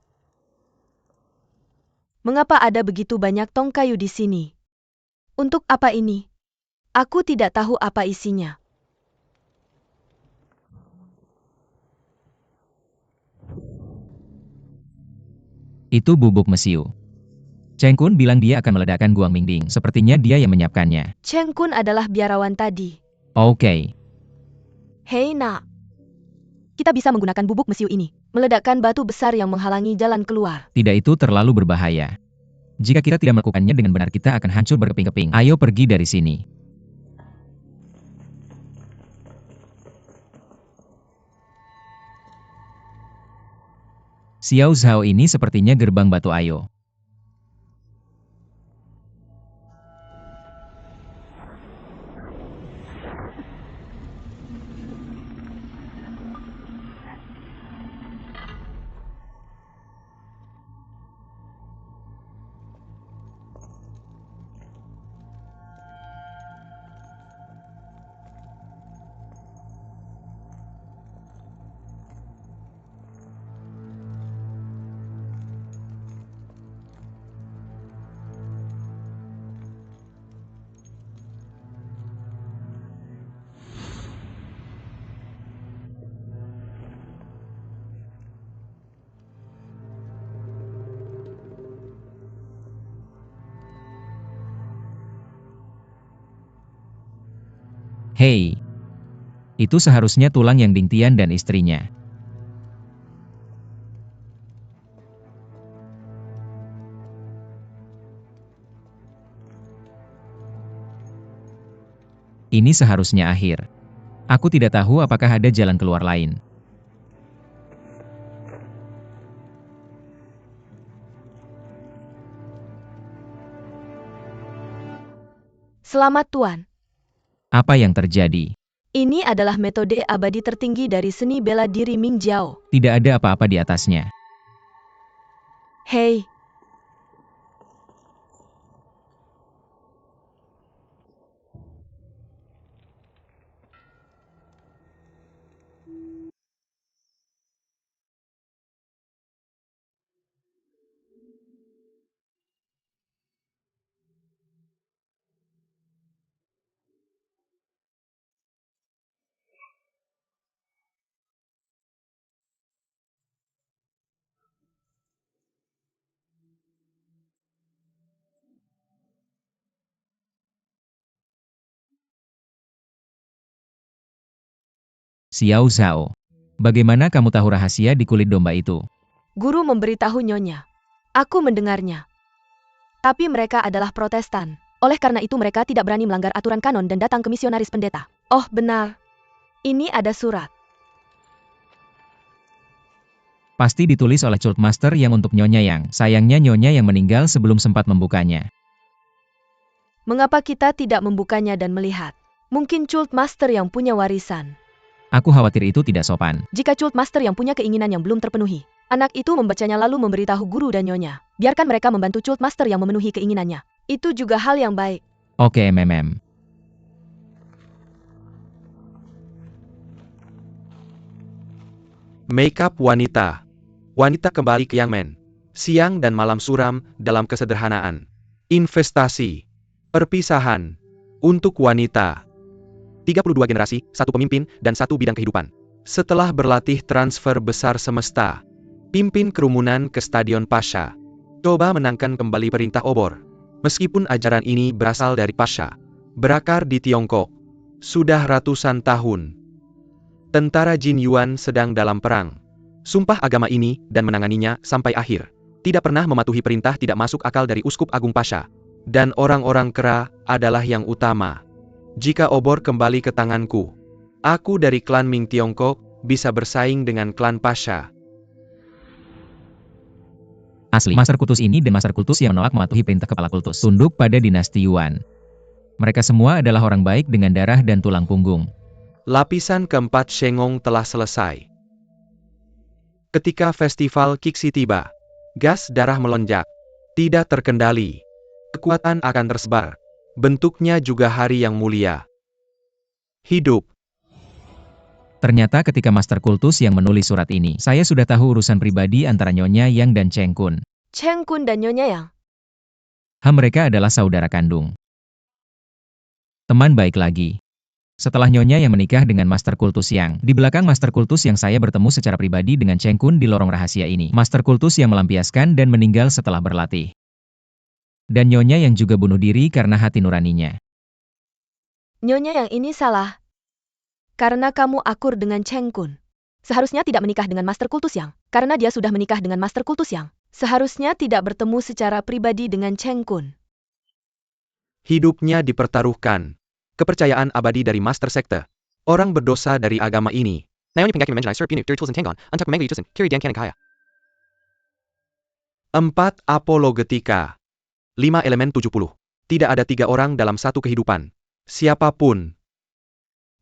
Mengapa ada begitu banyak tong kayu di sini? Untuk apa ini? Aku tidak tahu apa isinya. Itu bubuk mesiu. Cheng Kun bilang dia akan meledakkan Guang Mingding. Sepertinya dia yang menyiapkannya. Cheng Kun adalah biarawan tadi. Oke. Hei nak. Kita bisa menggunakan bubuk mesiu ini. meledakkan batu besar yang menghalangi jalan keluar. Tidak, itu terlalu berbahaya. Jika kita tidak melakukannya dengan benar, kita akan hancur berkeping-keping. Ayo pergi dari sini. Xiao Zhao ini sepertinya gerbang batu. Ayo. Hei, itu seharusnya tulang yang Ding Tian dan istrinya. Ini seharusnya akhir. Aku tidak tahu apakah ada jalan keluar lain. Selamat Tuan. Apa yang terjadi? Ini adalah metode abadi tertinggi dari seni bela diri Ming Jiao. Tidak ada apa-apa di atasnya. Hei, Xiao Zhao, bagaimana kamu tahu rahasia di kulit domba itu? guru memberitahu Nyonya. Aku mendengarnya. Tapi mereka adalah Protestan. Oleh karena itu mereka tidak berani melanggar aturan kanon dan datang ke misionaris pendeta. Oh benar. Ini ada surat. Pasti ditulis oleh Cult Master yang untuk Nyonya Yang. Sayangnya Nyonya yang meninggal sebelum sempat membukanya. Mengapa kita tidak membukanya dan melihat? Mungkin Cult Master yang punya warisan. Aku khawatir itu tidak sopan. Jika Cult Master yang punya keinginan yang belum terpenuhi, anak itu membacanya lalu memberitahu guru dan Nyonya. Biarkan mereka membantu Cult Master yang memenuhi keinginannya. Itu juga hal yang baik. Oke, MM. Makeup wanita. Wanita kembali ke Yang Men. Siang dan malam suram dalam kesederhanaan. Investasi. Perpisahan. Untuk wanita. 32 generasi, 1 pemimpin, dan 1 bidang kehidupan. Setelah berlatih transfer besar semesta, pimpin kerumunan ke Stadion Pasha. Coba menangkan kembali perintah obor. Meskipun ajaran ini berasal dari Pasha, berakar di Tiongkok, sudah ratusan tahun. Tentara Jin Yuan sedang dalam perang. Sumpah agama ini dan menanganinya sampai akhir. Tidak pernah mematuhi perintah tidak masuk akal dari Uskup Agung Pasha. Dan orang-orang kera adalah yang utama. Jika obor kembali ke tanganku, aku dari klan Ming Tiongkok bisa bersaing dengan klan Pasha. Asli, Master Kultus ini dan Master Kultus yang menolak mematuhi perintah kepala kultus tunduk pada dinasti Yuan. Mereka semua adalah orang baik dengan darah dan tulang punggung. Lapisan keempat Shengong telah selesai. Ketika festival Qixi tiba, gas darah melonjak. Tidak terkendali. Kekuatan akan tersebar. Bentuknya juga hari yang mulia. Hidup. Ternyata ketika Master Kultus yang menulis surat ini, saya sudah tahu urusan pribadi antara Nyonya Yang dan Cheng Kun. Cheng Kun dan Nyonya Yang. Mereka adalah saudara kandung. Teman baik lagi. Setelah Nyonya yang menikah dengan Master Kultus Yang, di belakang Master Kultus yang saya bertemu secara pribadi dengan Cheng Kun di lorong rahasia ini. Master Kultus yang melampiaskan dan meninggal setelah berlatih. Dan Nyonya yang juga bunuh diri karena hati nuraninya. Nyonya Yang ini salah. Karena kamu akur dengan Cheng Kun. Seharusnya tidak menikah dengan Master Kultus Yang. karena dia sudah menikah dengan Master Kultus yang seharusnya tidak bertemu secara pribadi dengan Cheng Kun. Hidupnya dipertaruhkan. Kepercayaan abadi dari Master Sekte. Orang berdosa dari agama ini. 4 Apologetika. 5 elemen 70. Tidak ada 3 orang dalam satu kehidupan. Siapapun.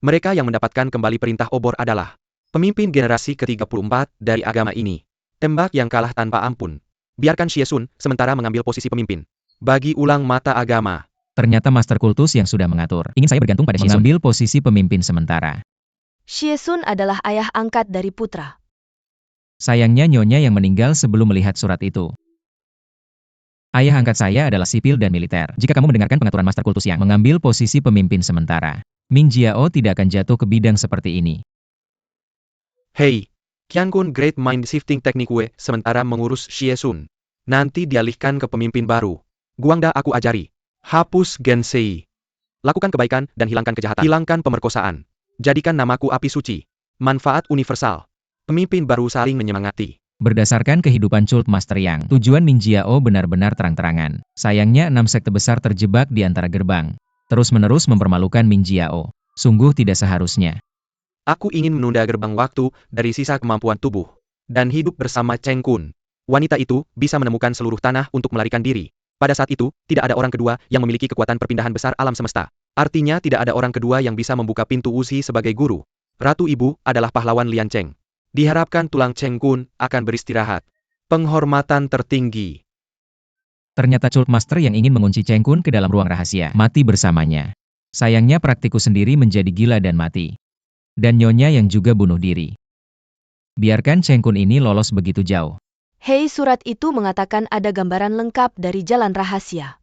Mereka yang mendapatkan kembali perintah obor adalah pemimpin generasi ke-34 dari agama ini. Tembak yang kalah tanpa ampun. Biarkan Xie Sun sementara mengambil posisi pemimpin. Bagi ulang mata agama. Ternyata Master Kultus yang sudah mengatur. Ingin saya bergantung pada Xie Sun. Mengambil posisi pemimpin sementara. Xie Sun adalah ayah angkat dari putra. Sayangnya Nyonya yang meninggal sebelum melihat surat itu. Ayah angkat saya adalah sipil dan militer. Jika kamu mendengarkan pengaturan Master Kultus yang mengambil posisi pemimpin sementara, Ming Jiao tidak akan jatuh ke bidang seperti ini. Hei, Qian Kun Great Mind Shifting Technique Wei sementara mengurus Xie Sun. Nanti dialihkan ke pemimpin baru. Guangda aku ajari. Hapus Gensei. Lakukan kebaikan dan hilangkan kejahatan. Hilangkan pemerkosaan. Jadikan namaku api suci. Manfaat universal. Pemimpin baru saling menyemangati. Berdasarkan kehidupan Cult Master Yang, tujuan Ming Jiao benar-benar terang-terangan. Sayangnya 6 sekte besar terjebak di antara gerbang. Terus-menerus mempermalukan Ming Jiao. Sungguh tidak seharusnya. Aku ingin menunda gerbang waktu dari sisa kemampuan tubuh. Dan hidup bersama Cheng Kun. Wanita itu bisa menemukan seluruh tanah untuk melarikan diri. Pada saat itu, tidak ada orang kedua yang memiliki kekuatan perpindahan besar alam semesta. Artinya tidak ada orang kedua yang bisa membuka pintu Wuxi sebagai guru. Ratu Ibu adalah pahlawan Lian Cheng. Diharapkan tulang Cheng Kun akan beristirahat. Penghormatan tertinggi. Ternyata Cult Master yang ingin mengunci Cheng Kun ke dalam ruang rahasia, mati bersamanya. Sayangnya praktikus sendiri menjadi gila dan mati. Dan Nyonya yang juga bunuh diri. Biarkan Cheng Kun ini lolos begitu jauh. Hei, surat itu mengatakan ada gambaran lengkap dari jalan rahasia.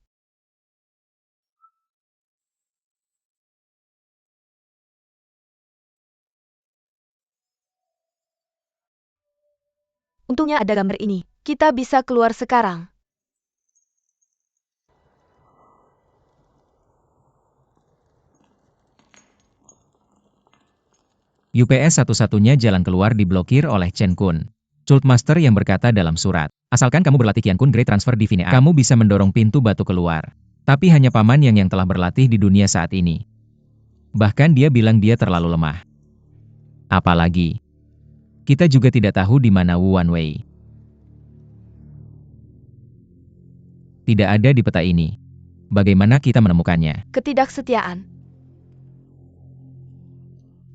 Untungnya ada gambar ini. Kita bisa keluar sekarang. UPS satu-satunya jalan keluar diblokir oleh Chen Kun. Cult Master yang berkata dalam surat, asalkan kamu berlatih Qian Kun Great Transfer Divine, kamu bisa mendorong pintu batu keluar. Tapi hanya paman yang telah berlatih di dunia saat ini. Bahkan dia bilang dia terlalu lemah. Apalagi, kita juga tidak tahu di mana Wu Wanwei. Tidak ada di peta ini. Bagaimana kita menemukannya? Ketidaksetiaan.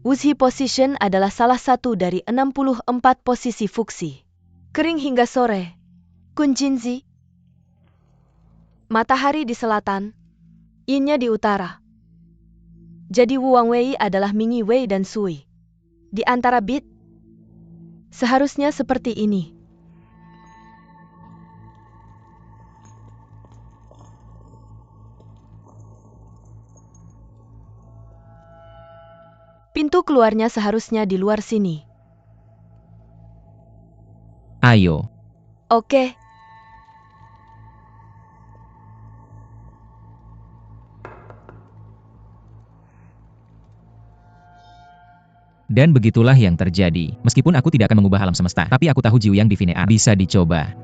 Wuxi Position adalah salah satu dari 64 posisi fuksi. Kering hingga sore. Kunjinzi. Matahari di selatan. Yin-nya di utara. Jadi Wu Wangwei adalah Ming Wei dan Sui. Di antara bit. Seharusnya seperti ini. Pintu keluarnya seharusnya di luar sini. Ayo. Oke. Dan begitulah yang terjadi. Meskipun aku tidak akan mengubah alam semesta, tapi aku tahu Jiu Yang Divine Art bisa dicoba.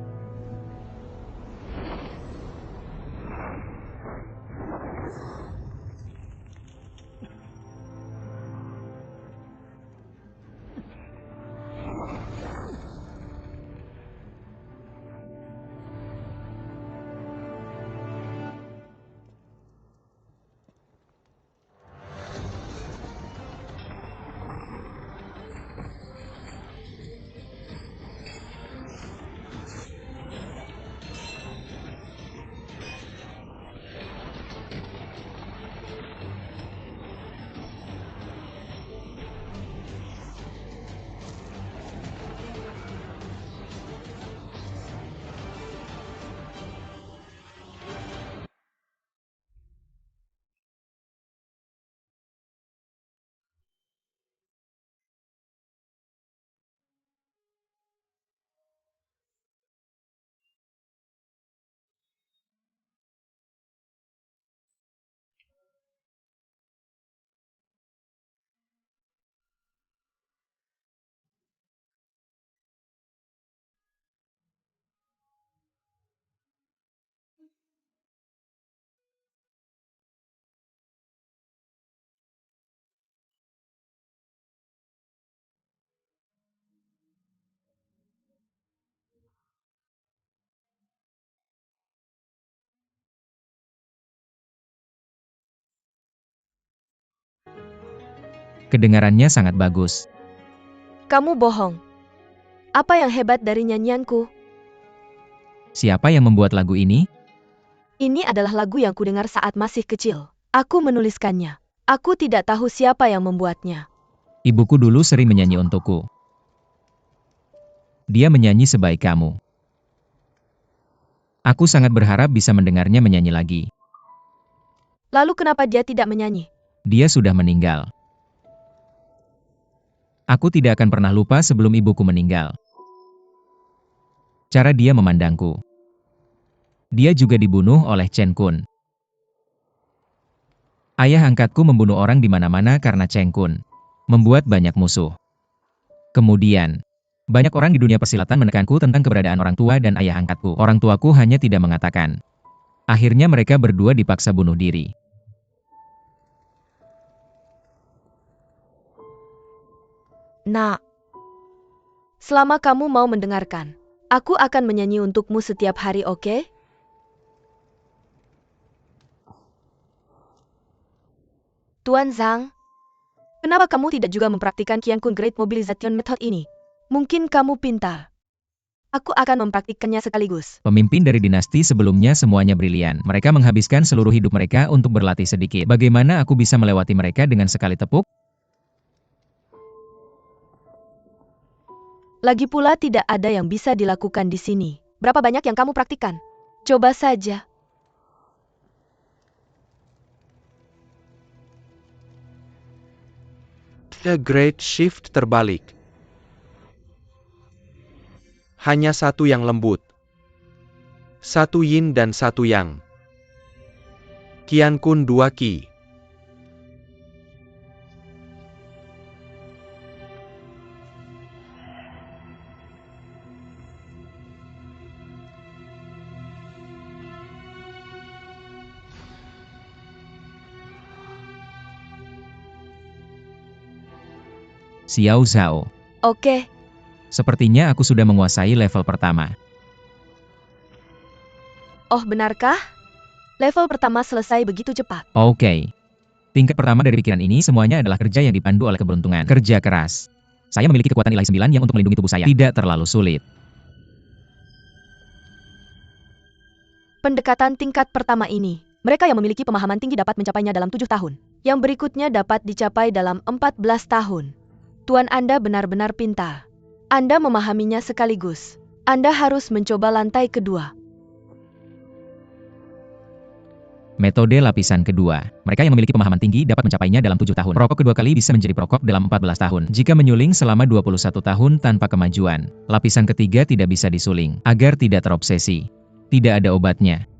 Kedengarannya sangat bagus. Kamu bohong. Apa yang hebat dari nyanyianku? Siapa yang membuat lagu ini? Ini adalah lagu yang kudengar saat masih kecil. Aku menuliskannya. Aku tidak tahu siapa yang membuatnya. Ibuku dulu sering menyanyi untukku. Dia menyanyi sebaik kamu. Aku sangat berharap bisa mendengarnya menyanyi lagi. Lalu kenapa dia tidak menyanyi? Dia sudah meninggal. Aku tidak akan pernah lupa sebelum ibuku meninggal. Cara dia memandangku. Dia juga dibunuh oleh Chen Kun. Ayah angkatku membunuh orang di mana-mana karena Chen Kun. Membuat banyak musuh. Kemudian, banyak orang di dunia persilatan menekanku tentang keberadaan orang tua dan ayah angkatku. Orang tuaku hanya tidak mengatakan. Akhirnya mereka berdua dipaksa bunuh diri. Nak, selama kamu mau mendengarkan, aku akan menyanyi untukmu setiap hari, oke? Tuan Zhang, kenapa kamu tidak juga mempraktikkan Qiankun Great Mobilization Method ini? Mungkin kamu pintar. Aku akan mempraktikkannya sekaligus. Pemimpin dari dinasti sebelumnya semuanya brilian. Mereka menghabiskan seluruh hidup mereka untuk berlatih sedikit. Bagaimana aku bisa melewati mereka dengan sekali tepuk? Lagi pula tidak ada yang bisa dilakukan di sini. Berapa banyak yang kamu praktikkan? Coba saja. The Great Shift terbalik. Hanya satu yang lembut. Satu yin dan satu yang. Qiankun 2 Qi. Xiao Zhao. Oke, Sepertinya aku sudah menguasai level pertama. oh benarkah? Level pertama selesai begitu cepat. Oke. Tingkat pertama dari pikiran ini semuanya adalah kerja yang dipandu oleh keberuntungan. Kerja keras. Saya memiliki kekuatan ilahi 9 yang untuk melindungi tubuh saya. Tidak terlalu sulit. Pendekatan tingkat pertama ini, mereka yang memiliki pemahaman tinggi dapat mencapainya dalam 7 tahun. Yang berikutnya dapat dicapai dalam 14 tahun. Tuan Anda benar-benar pintar. Anda memahaminya sekaligus. Anda harus mencoba lantai kedua. Metode lapisan kedua. Mereka yang memiliki pemahaman tinggi dapat mencapainya dalam 7 tahun. Perokok kedua kali bisa menjadi perokok dalam 14 tahun. Jika menyuling selama 21 tahun tanpa kemajuan, lapisan ketiga tidak bisa disuling. Agar tidak terobsesi. Tidak ada obatnya.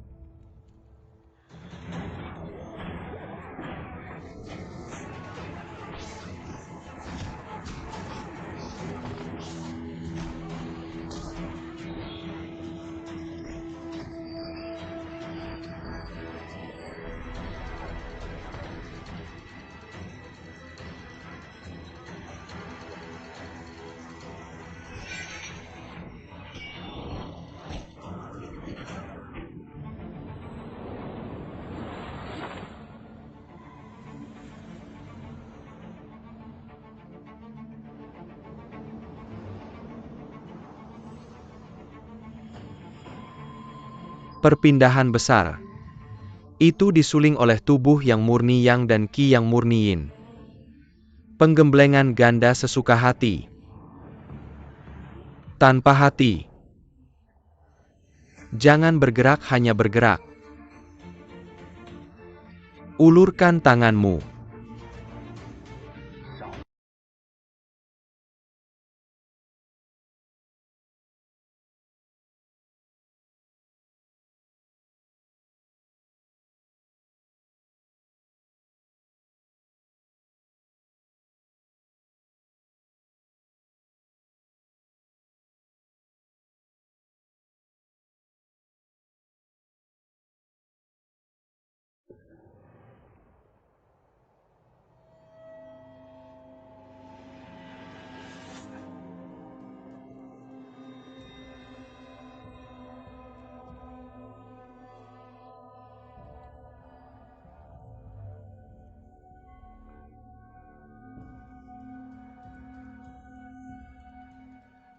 Perpindahan besar. Itu disuling oleh tubuh yang murni yang dan Qi yang murni yin. Penggemblengan ganda sesuka hati. Tanpa hati. Jangan bergerak, hanya bergerak. Ulurkan tanganmu.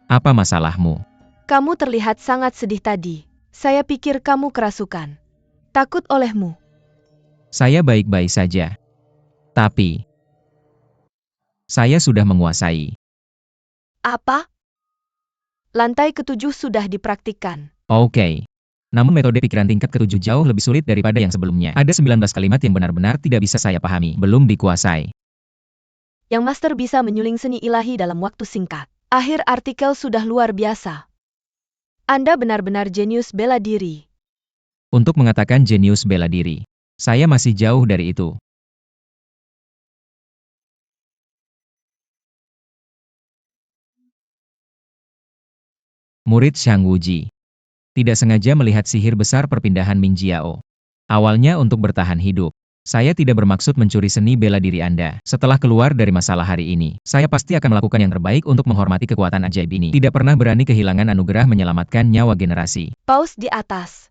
Apa masalahmu? Kamu terlihat sangat sedih tadi. Saya pikir kamu kerasukan. Takut olehmu. Saya baik-baik saja. Tapi, saya sudah menguasai. Apa? Lantai ketujuh sudah dipraktikkan. Oke. Namun metode pikiran tingkat ketujuh jauh lebih sulit daripada yang sebelumnya. Ada 19 kalimat yang benar-benar tidak bisa saya pahami, belum dikuasai. Yang master bisa menyuling seni ilahi dalam waktu singkat. Akhir artikel sudah luar biasa. Anda benar-benar jenius bela diri. Untuk mengatakan jenius bela diri, saya masih jauh dari itu. Murid Shang Wuji tidak sengaja melihat sihir besar perpindahan Ming Jiao. Awalnya untuk bertahan hidup. Saya tidak bermaksud mencuri seni bela diri Anda. Setelah keluar dari masalah hari ini, saya pasti akan melakukan yang terbaik untuk menghormati kekuatan ajaib ini. Tidak pernah berani kehilangan anugerah menyelamatkan nyawa generasi. Paus di atas.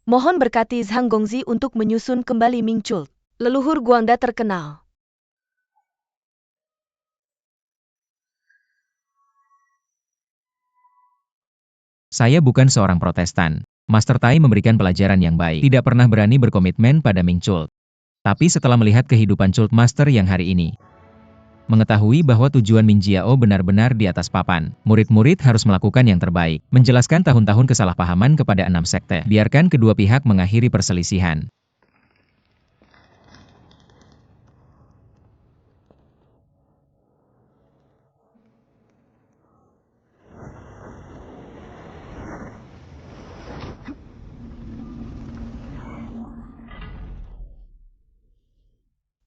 Mohon berkati Zhang Gongzi untuk menyusun kembali Ming Chult, leluhur Guangda terkenal. Saya bukan seorang Protestan. Master Tai memberikan pelajaran yang baik. Tidak pernah berani berkomitmen pada Ming Chult. Tapi setelah melihat kehidupan Chult Master yang hari ini, mengetahui bahwa tujuan Ming Jiao benar-benar di atas papan, murid-murid harus melakukan yang terbaik. Menjelaskan tahun-tahun kesalahpahaman kepada 6 sekte. Biarkan kedua pihak mengakhiri perselisihan.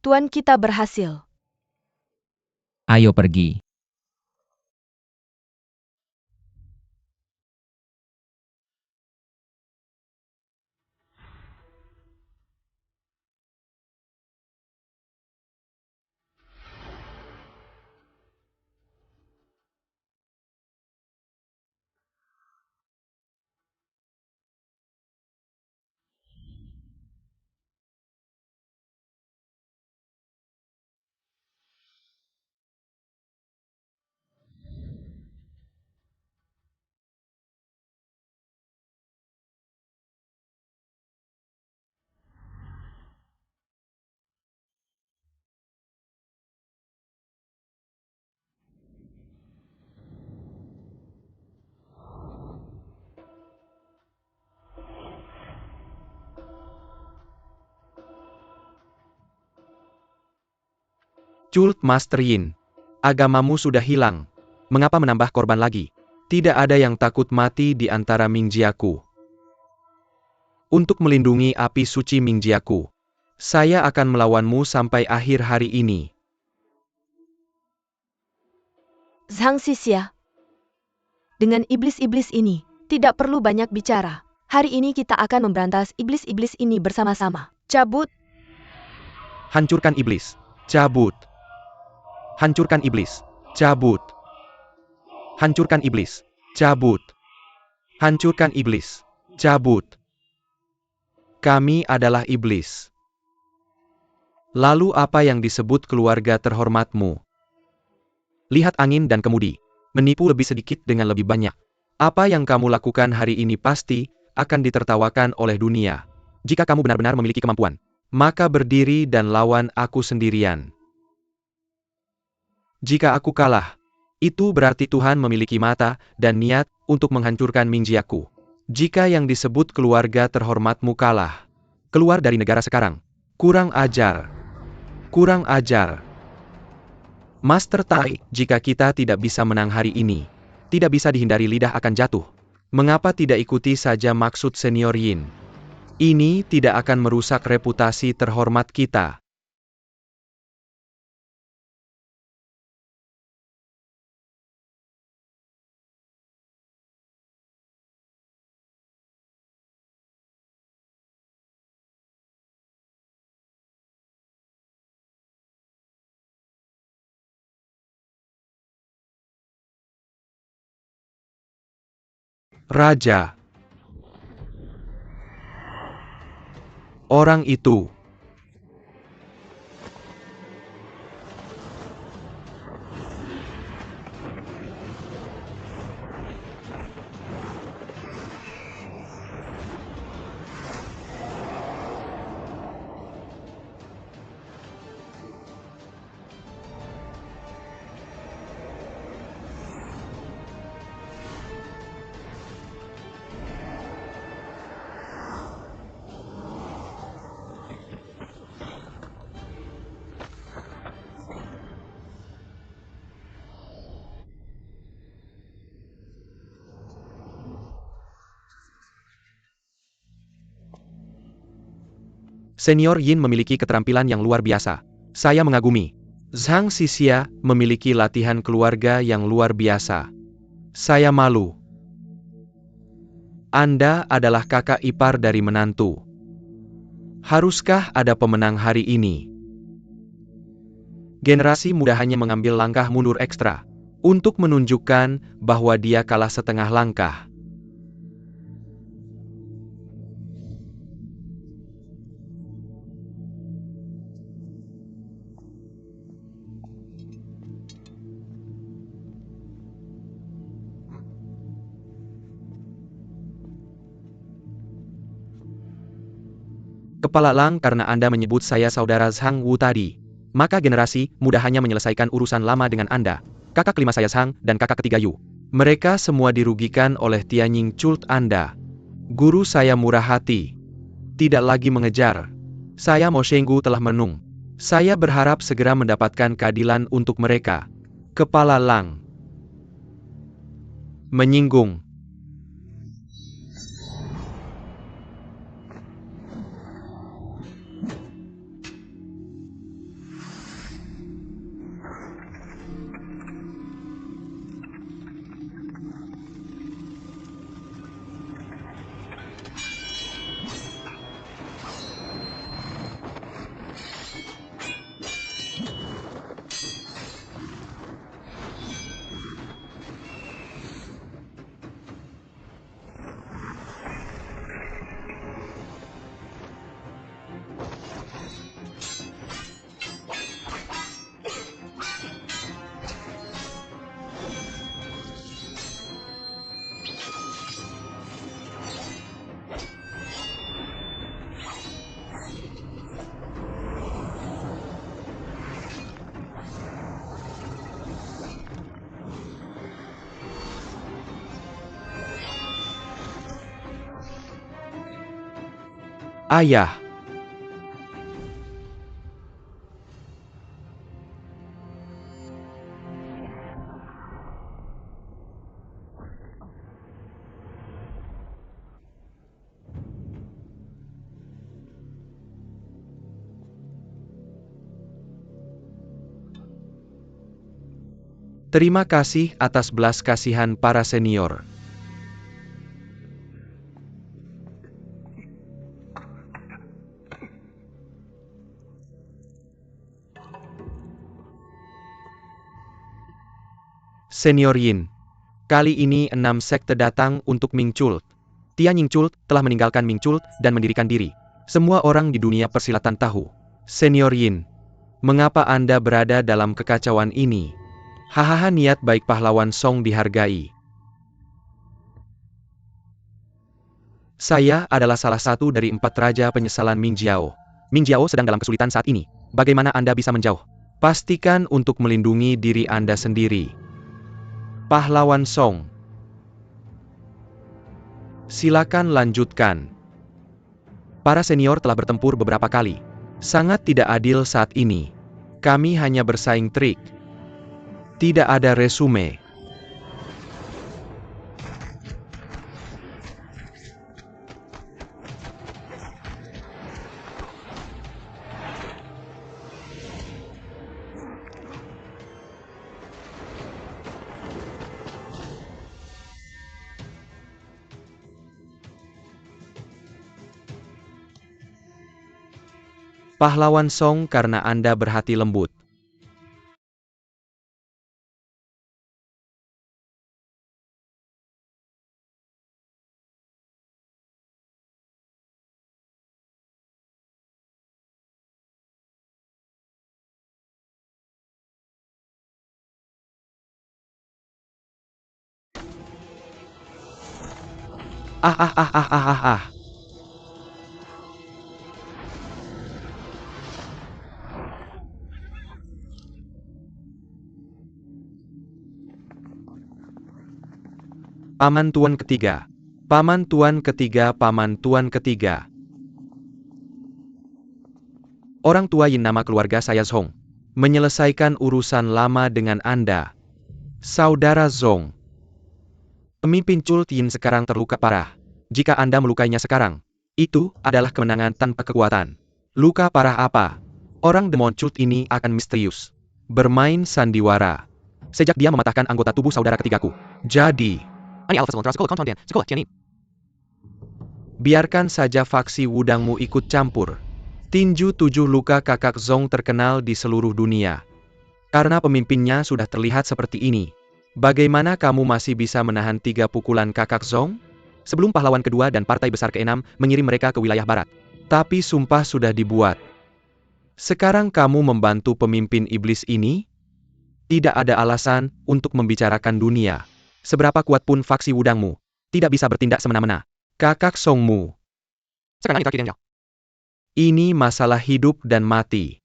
Tuan kita berhasil. Ayo pergi. Chult Master Yin, agamamu sudah hilang. Mengapa menambah korban lagi? Tidak ada yang takut mati di antara Mingjiaku. Untuk melindungi api suci Mingjiaku, saya akan melawanmu sampai akhir hari ini. Zhang Sisya. Dengan iblis-iblis ini, tidak perlu banyak bicara. Hari ini kita akan memberantas iblis-iblis ini bersama-sama. Cabut. Hancurkan iblis. Cabut. Hancurkan iblis. Cabut. Hancurkan iblis. Cabut. Hancurkan iblis. Cabut. Kami adalah iblis. Lalu apa yang disebut keluarga terhormatmu? Lihat angin dan kemudi. Menipu lebih sedikit dengan lebih banyak. Apa yang kamu lakukan hari ini pasti akan ditertawakan oleh dunia. Jika kamu benar-benar memiliki kemampuan, maka berdiri dan lawan aku sendirian. Jika aku kalah, itu berarti Tuhan memiliki mata dan niat untuk menghancurkan Mingjiaku. Jika yang disebut keluarga terhormatmu kalah, keluar dari negara sekarang. Kurang ajar. Kurang ajar. Master Tai, jika kita tidak bisa menang hari ini, tidak bisa dihindari lidah akan jatuh. Mengapa tidak ikuti saja maksud senior Yin? Ini tidak akan merusak reputasi terhormat kita. Raja. Orang itu. Senior Yin memiliki keterampilan yang luar biasa. Saya mengagumi. Zhang Xixia memiliki latihan keluarga yang luar biasa. Saya malu. Anda adalah kakak ipar dari menantu. Haruskah ada pemenang hari ini? Generasi muda hanya mengambil langkah mundur ekstra untuk menunjukkan bahwa dia kalah setengah langkah. Kepala Lang, karena Anda menyebut saya saudara Zhang Wu tadi, maka generasi muda hanya menyelesaikan urusan lama dengan Anda. Kakak kelima saya Zhang dan kakak ketiga Yu. Mereka semua dirugikan oleh Tianying Chult Anda. Guru saya murah hati. Tidak lagi mengejar. Saya Mo Shenggu telah menung. Saya berharap segera mendapatkan keadilan untuk mereka. Kepala Lang. Menyinggung. Ayah. Terima kasih atas belas kasihan para senior. Senior Yin. Kali ini 6 sekte datang untuk Ming Chult. Tianying Chult telah meninggalkan Ming Chult dan mendirikan diri. Semua orang di dunia persilatan tahu. Senior Yin. Mengapa Anda berada dalam kekacauan ini? Hahaha, niat baik pahlawan Song dihargai. Saya adalah salah satu dari 4 raja penyesalan Ming Jiao. Ming Jiao sedang dalam kesulitan saat ini. Bagaimana Anda bisa menjauh? Pastikan untuk melindungi diri Anda sendiri. Pahlawan Song. Silakan lanjutkan. Para senior telah bertempur beberapa kali. Sangat tidak adil saat ini. Kami hanya bersaing trik. Tidak ada resume. Pahlawan Song, karena Anda berhati lembut. Ah. Paman Tuan ketiga. Paman Tuan ketiga, Paman Tuan ketiga. Orang tua Yin, nama keluarga saya Zhong. Menyelesaikan urusan lama dengan Anda. Saudara Zhong. Pemimpin Chult Yin sekarang terluka parah. Jika Anda melukainya sekarang, itu adalah kemenangan tanpa kekuatan. Luka parah apa? Orang demon cult ini akan misterius. Bermain sandiwara. Sejak dia mematahkan anggota tubuh saudara ketigaku. Jadi, biarkan saja faksi Wudangmu ikut campur. Tinju 7 luka kakak Zong terkenal di seluruh dunia. Karena pemimpinnya sudah terlihat seperti ini. Bagaimana kamu masih bisa menahan 3 pukulan kakak Zong? Sebelum pahlawan kedua dan partai besar keenam mengirim mereka ke wilayah barat. Tapi sumpah sudah dibuat. Sekarang kamu membantu pemimpin iblis ini? Tidak ada alasan untuk membicarakan dunia. Seberapa kuat pun faksi Wudangmu, tidak bisa bertindak semena-mena. Kakak Songmu. Ini masalah hidup dan mati.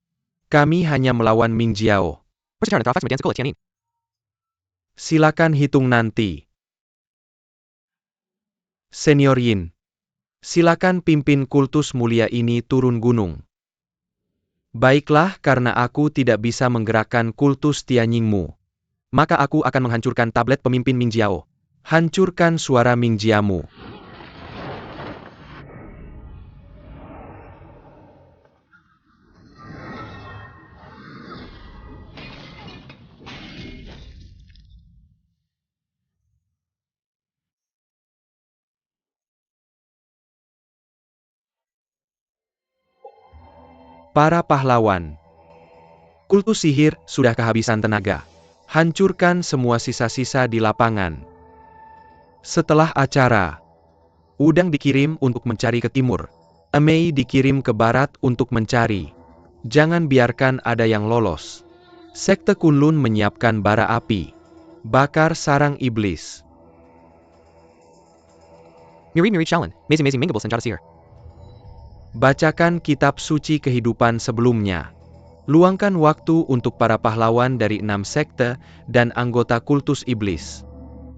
Kami hanya melawan Ming Jiao. Silakan hitung nanti. Senior Yin. Silakan pimpin kultus mulia ini turun gunung. Baiklah, karena aku tidak bisa menggerakkan kultus Tianyingmu. Maka aku akan menghancurkan tablet pemimpin Ming Jiao. Hancurkan suara Ming Jiamu. Para pahlawan. Kultus sihir sudah kehabisan tenaga. Hancurkan semua sisa-sisa di lapangan. Setelah acara, Wudang dikirim untuk mencari ke timur. Amei dikirim ke barat untuk mencari. Jangan biarkan ada yang lolos. Sekte Kunlun menyiapkan bara api. Bakar sarang iblis. Bacakan kitab suci kehidupan sebelumnya. Luangkan waktu untuk para pahlawan dari 6 sekte dan anggota kultus iblis.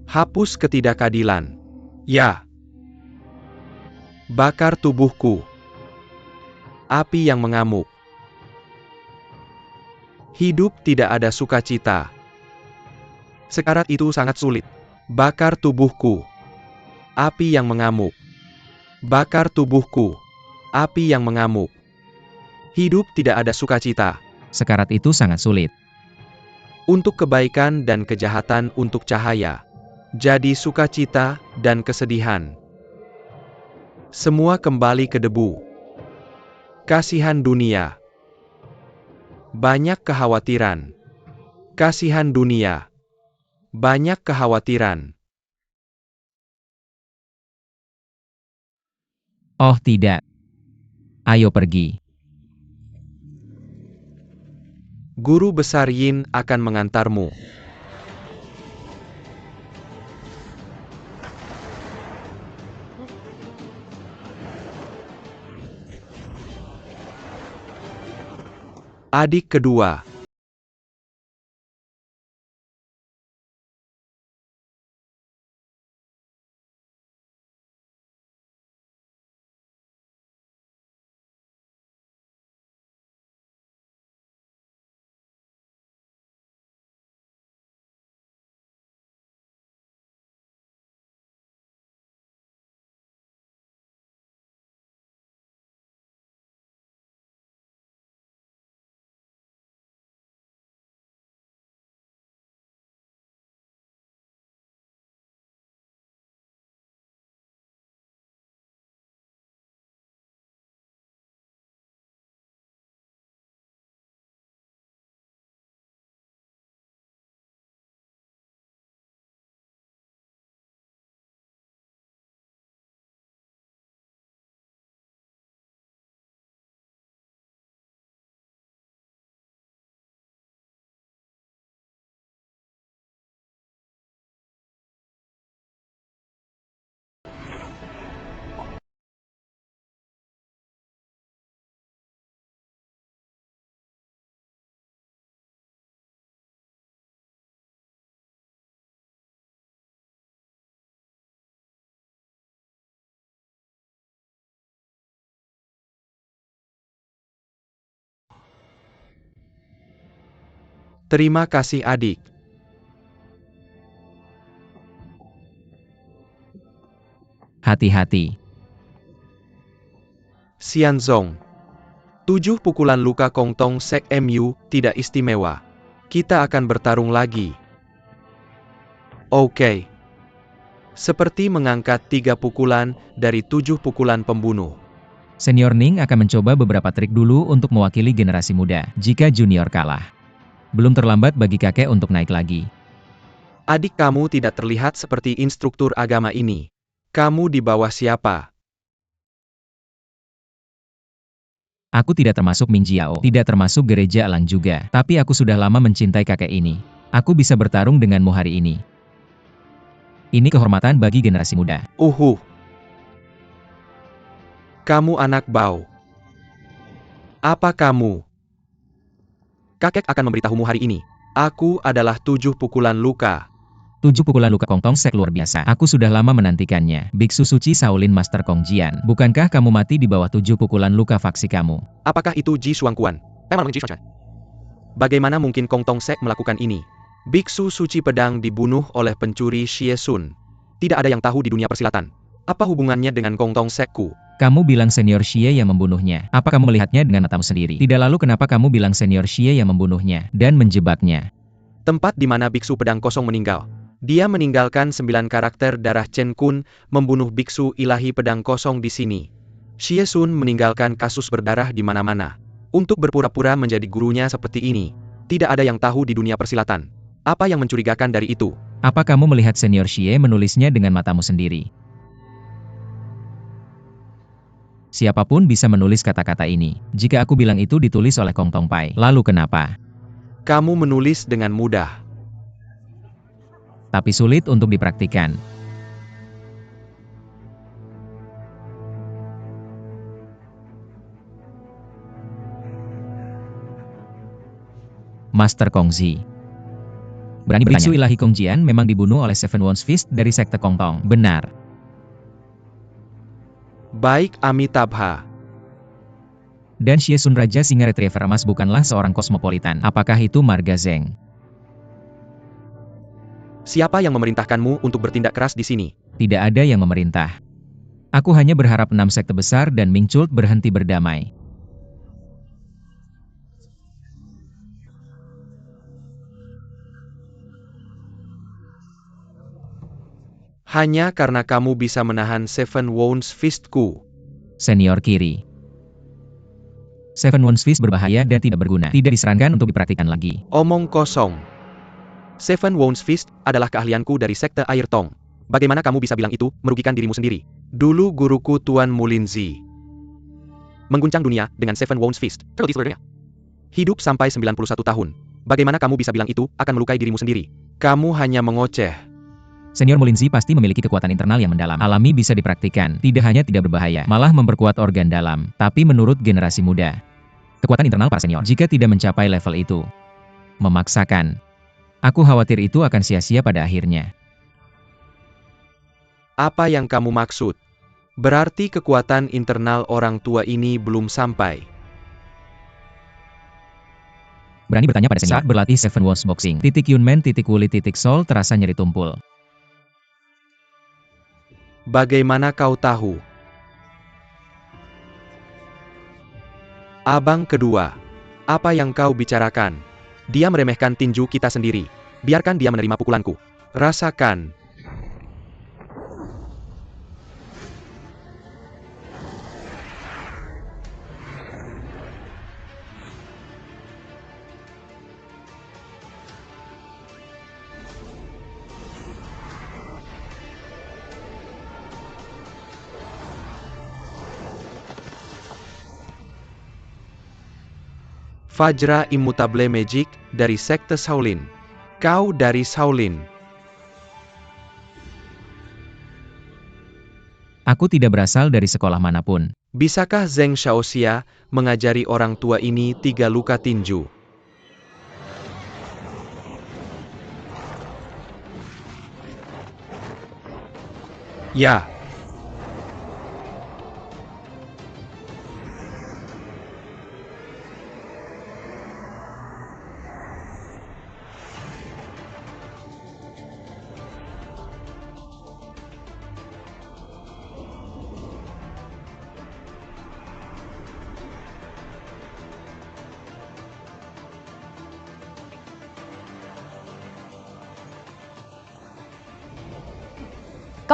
Hapus ketidakadilan. Ya. Bakar tubuhku. Api yang mengamuk. Hidup tidak ada sukacita. Sekarat itu sangat sulit. Bakar tubuhku. Api yang mengamuk. Bakar tubuhku. Api yang mengamuk. Hidup tidak ada sukacita. Sekarat itu sangat sulit. Untuk kebaikan dan kejahatan untuk cahaya. Jadi sukacita dan kesedihan. Semua kembali ke debu. Kasihan dunia. Banyak kekhawatiran. Kasihan dunia. Banyak kekhawatiran. Oh tidak. Ayo pergi. Guru besar Yin akan mengantarmu. Adik kedua. Terima kasih adik. Hati-hati. Xianzong. 7 pukulan luka Kong Tong Sek MU tidak istimewa. Kita akan bertarung lagi. Oke. Seperti mengangkat 3 pukulan dari 7 pukulan pembunuh. Senior Ning akan mencoba beberapa trik dulu untuk mewakili generasi muda, jika junior kalah. Belum terlambat bagi kakek untuk naik lagi. Adik kamu tidak terlihat seperti instruktur agama ini. Kamu di bawah siapa? Aku tidak termasuk Ming Jiao, tidak termasuk gereja Elang juga, tapi aku sudah lama mencintai kakek ini. Aku bisa bertarung denganmu hari ini. Ini kehormatan bagi generasi muda. Kamu anak bau. Apa kamu? Kakek akan memberitahumu hari ini. Aku adalah 7 pukulan luka. 7 pukulan luka Kong Tong Sek luar biasa. Aku sudah lama menantikannya. Biksu suci Shaolin Master Kong Jian. Bukankah kamu mati di bawah 7 pukulan luka faksi kamu? Apakah itu Ji Xuangquan? Bagaimana mungkin Kong Tong Sek melakukan ini? Biksu suci pedang dibunuh oleh pencuri Xie Sun. Tidak ada yang tahu di dunia persilatan. Apa hubungannya dengan Kong Tong Sekku? Kamu bilang senior Xie yang membunuhnya. Apa kamu melihatnya dengan matamu sendiri? Tidak, lalu kenapa kamu bilang senior Xie yang membunuhnya dan menjebaknya? Tempat di mana biksu pedang kosong meninggal. Dia meninggalkan 9 karakter darah Chen Kun, membunuh biksu ilahi pedang kosong di sini. Xie Sun meninggalkan kasus berdarah di mana-mana. Untuk berpura-pura menjadi gurunya seperti ini. Tidak ada yang tahu di dunia persilatan. Apa yang mencurigakan dari itu? Apa kamu melihat senior Xie menulisnya dengan matamu sendiri? Siapapun bisa menulis kata-kata ini. Jika aku bilang itu ditulis oleh Kong Tong Pai, lalu kenapa? Kamu menulis dengan mudah. Tapi sulit untuk dipraktikkan. Master Kongzi. Berani bertanya. Biksu ilahi Kong Jian memang dibunuh oleh Seven Wounds Fist dari sekte Kong Tong. Benar. Baik, Amitabha. Dan Xie Sun Raja Singa Retriever Emas bukanlah seorang kosmopolitan. Apakah itu Marga Zeng? Siapa yang memerintahkanmu untuk bertindak keras di sini? Tidak ada yang memerintah. Aku hanya berharap 6 sekte besar dan Ming Cult berhenti berdamai. Hanya karena kamu bisa menahan Seven Wounds Fistku. Senior kiri. Seven Wounds Fist berbahaya dan tidak berguna. Tidak disarankan untuk dipraktikkan lagi. Omong kosong. Seven Wounds Fist adalah keahlianku dari sekte Air Tong. Bagaimana kamu bisa bilang itu, merugikan dirimu sendiri? Dulu guruku Tuan Mulinzi mengguncang dunia dengan Seven Wounds Fist. Hidup sampai 91 tahun. Bagaimana kamu bisa bilang itu akan melukai dirimu sendiri? Kamu hanya mengoceh. Senior Mulinzi pasti memiliki kekuatan internal yang mendalam. Alami bisa dipraktikkan, tidak hanya tidak berbahaya, malah memperkuat organ dalam. Tapi menurut generasi muda, kekuatan internal para senior jika tidak mencapai level itu, memaksakan. Aku khawatir itu akan sia-sia pada akhirnya. Apa yang kamu maksud? Berarti kekuatan internal orang tua ini belum sampai. Berani bertanya pada senior. Saat berlatih Seven Wounds Boxing, Yunmen Wuli Sol terasa nyeri tumpul. Bagaimana kau tahu? Abang kedua, apa yang kau bicarakan? Dia meremehkan tinju kita sendiri. Biarkan dia menerima pukulanku. Rasakan. Fajra Immutable Magic dari sekte Shaolin. Kau dari Shaolin. Aku tidak berasal dari sekolah manapun. Bisakah Zheng Xiaoxia mengajari orang tua ini 3 luka tinju? Ya.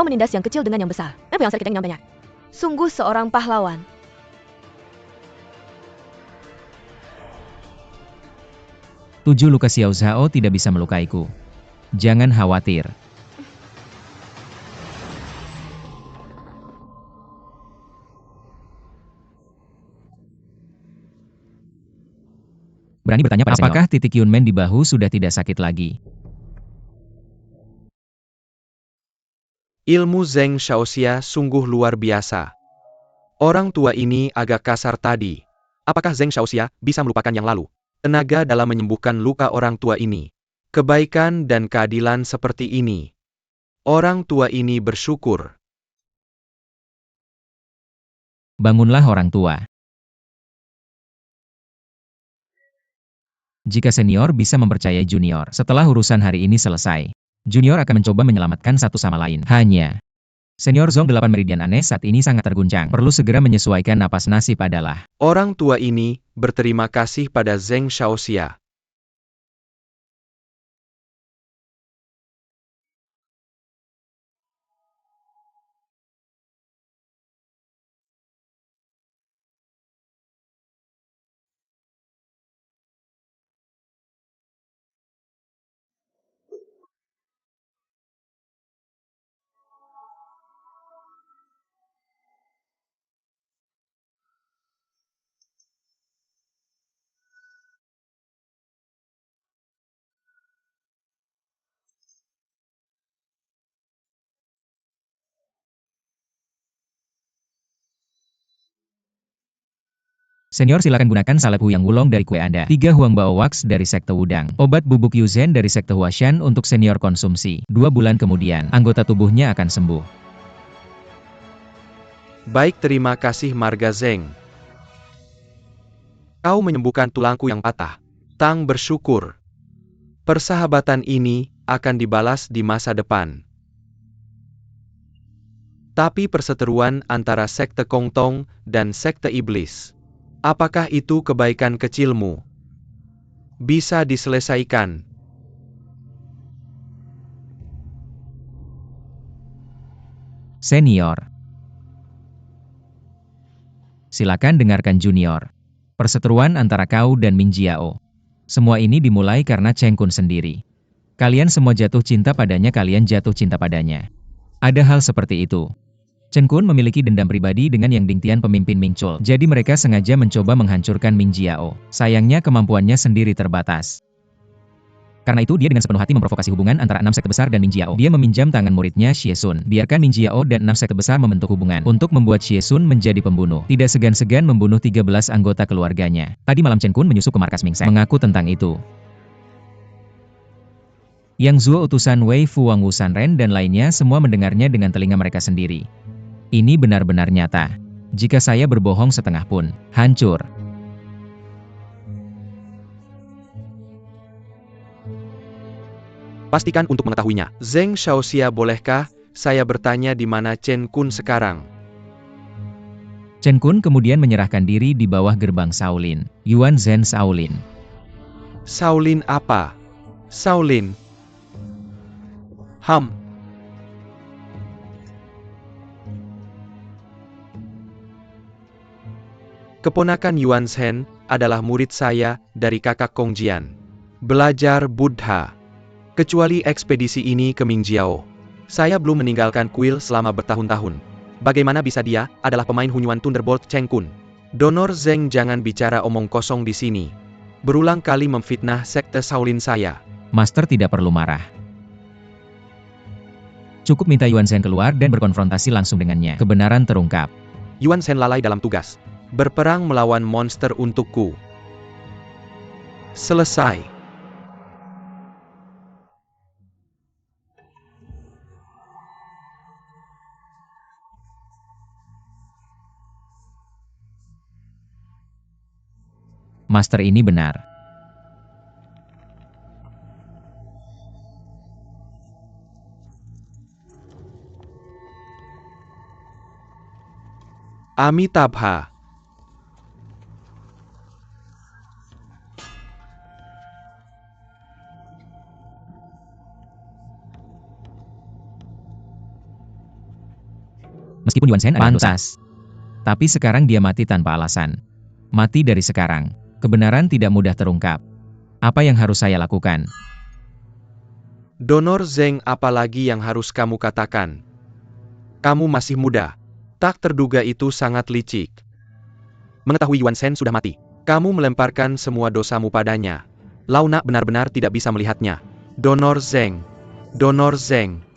Kau menindas yang kecil dengan yang besar. Apa yang kita ingin namanya? Sungguh seorang pahlawan. Tujuh luka Xiao Zhao tidak bisa melukaiku. Jangan khawatir. Berani bertanya pada apakah titik Yunmen di bahu sudah tidak sakit lagi? Ilmu Zheng Shaoxia sungguh luar biasa. Orang tua ini agak kasar tadi. Apakah Zheng Shaoxia bisa melupakan yang lalu? Tenaga dalam menyembuhkan luka orang tua ini. Kebaikan dan keadilan seperti ini. Orang tua ini bersyukur. Bangunlah orang tua. Jika senior bisa mempercayai junior, setelah urusan hari ini selesai, junior akan mencoba menyelamatkan satu sama lain. Hanya, senior Zong 8 Meridian Aneh saat ini sangat terguncang. Perlu segera menyesuaikan napas nasib adalah. Orang tua ini berterima kasih pada Zheng Shaoxia. Senior silakan gunakan salep Huyang Wulong dari kue Anda. 3 Huang Bao Wax dari Sekte Wudang. Obat bubuk Yuzen dari Sekte Huashan untuk senior konsumsi. 2 bulan kemudian, anggota tubuhnya akan sembuh. Baik, terima kasih Marga Zheng. Kau menyembuhkan tulangku yang patah. Tang bersyukur. Persahabatan ini akan dibalas di masa depan. Tapi perseteruan antara Sekte Kongtong dan Sekte Iblis. Apakah itu kebaikan kecilmu? Bisa diselesaikan. Senior. Silakan dengarkan junior. Perseteruan antara kau dan Ming Jiao. Semua ini dimulai karena Cheng Kun sendiri. Kalian semua jatuh cinta padanya, kalian jatuh cinta padanya. Ada hal seperti itu. Cheng Kun memiliki dendam pribadi dengan Yang Dingtian pemimpin Ming Chul. Jadi mereka sengaja mencoba menghancurkan Ming Jiao. Sayangnya kemampuannya sendiri terbatas. Karena itu dia dengan sepenuh hati memprovokasi hubungan antara 6 sekte besar dan Ming Jiao. Dia meminjam tangan muridnya Xie Sun. Biarkan Ming Jiao dan 6 sekte besar membentuk hubungan untuk membuat Xie Sun menjadi pembunuh. Tidak segan-segan membunuh 13 anggota keluarganya. Tadi malam Cheng Kun menyusup ke markas Ming Seng mengaku tentang itu. Yang Zuo utusan Wei Fu Wang Wusan Ren dan lainnya semua mendengarnya dengan telinga mereka sendiri. Ini benar-benar nyata. Jika saya berbohong setengah pun, hancur. Pastikan untuk mengetahuinya. Zheng Shaoxia, bolehkah saya bertanya di mana Chen Kun sekarang? Chen Kun kemudian menyerahkan diri di bawah gerbang Shaolin. Yuan Zhen Shaolin. Shaolin apa? Shaolin. Keponakan Yuan Zhen adalah murid saya dari kakak Kong Jian. Belajar Buddha. Kecuali ekspedisi ini ke Ming Jiao. Saya belum meninggalkan kuil selama bertahun-tahun. Bagaimana bisa dia adalah pemain Hunyuan Thunderbolt Cheng Kun? Donor Zheng, jangan bicara omong kosong di sini. Berulang kali memfitnah sekte Shaolin saya. Master tidak perlu marah. Cukup minta Yuan Zhen keluar dan berkonfrontasi langsung dengannya. Kebenaran terungkap. Yuan Zhen lalai dalam tugas. Berperang melawan monster untukku. Selesai. Master ini benar. Amitabha. Meskipun Yuan Shen adalah pantas. Tapi sekarang dia mati tanpa alasan. Mati dari sekarang. Kebenaran tidak mudah terungkap. Apa yang harus saya lakukan? Donor Zeng, apalagi yang harus kamu katakan? Kamu masih muda. Tak terduga itu sangat licik. Mengetahui Yuan Shen sudah mati, kamu melemparkan semua dosamu padanya. Launa benar-benar tidak bisa melihatnya. Donor Zeng. Donor Zeng.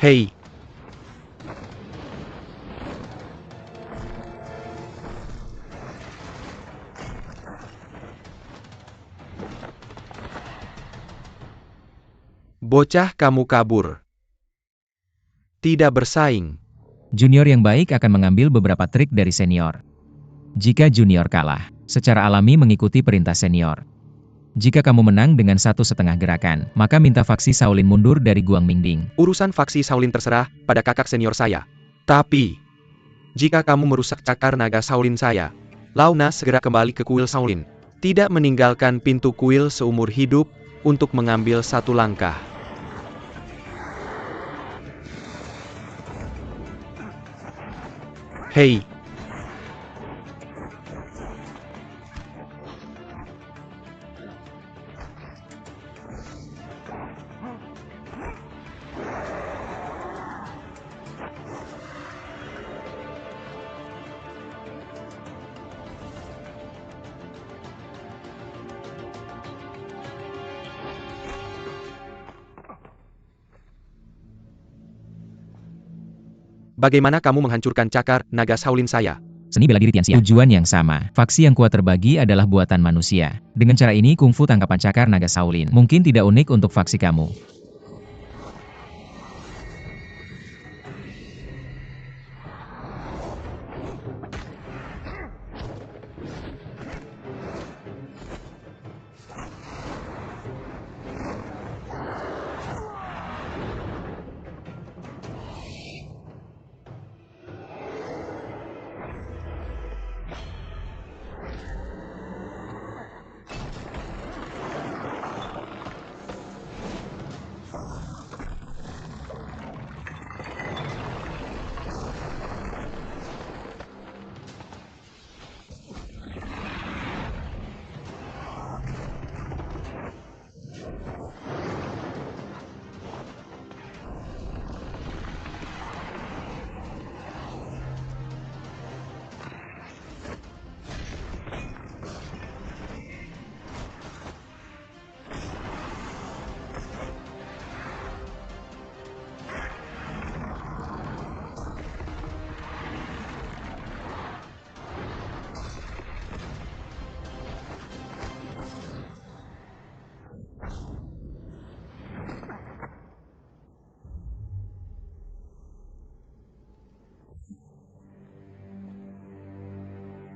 Hei. Bocah, kamu kabur. Tidak bersaing. Junior yang baik akan mengambil beberapa trik dari senior. Jika junior kalah, secara alami mengikuti perintah senior. Jika kamu menang dengan 1,5 gerakan, maka minta faksi Shaolin mundur dari Guang Mingding. Urusan faksi Shaolin terserah pada kakak senior saya. Tapi, jika kamu merusak cakar naga Shaolin saya, Launa segera kembali ke kuil Shaolin. Tidak meninggalkan pintu kuil seumur hidup untuk mengambil satu langkah. Hei. Bagaimana kamu menghancurkan cakar naga Shaolin saya? Seni bela diri Tianxia. Tujuan yang sama. Faksi yang kuat terbagi adalah buatan manusia. Dengan cara ini kungfu tangkapan cakar naga Shaolin mungkin tidak unik untuk faksi kamu.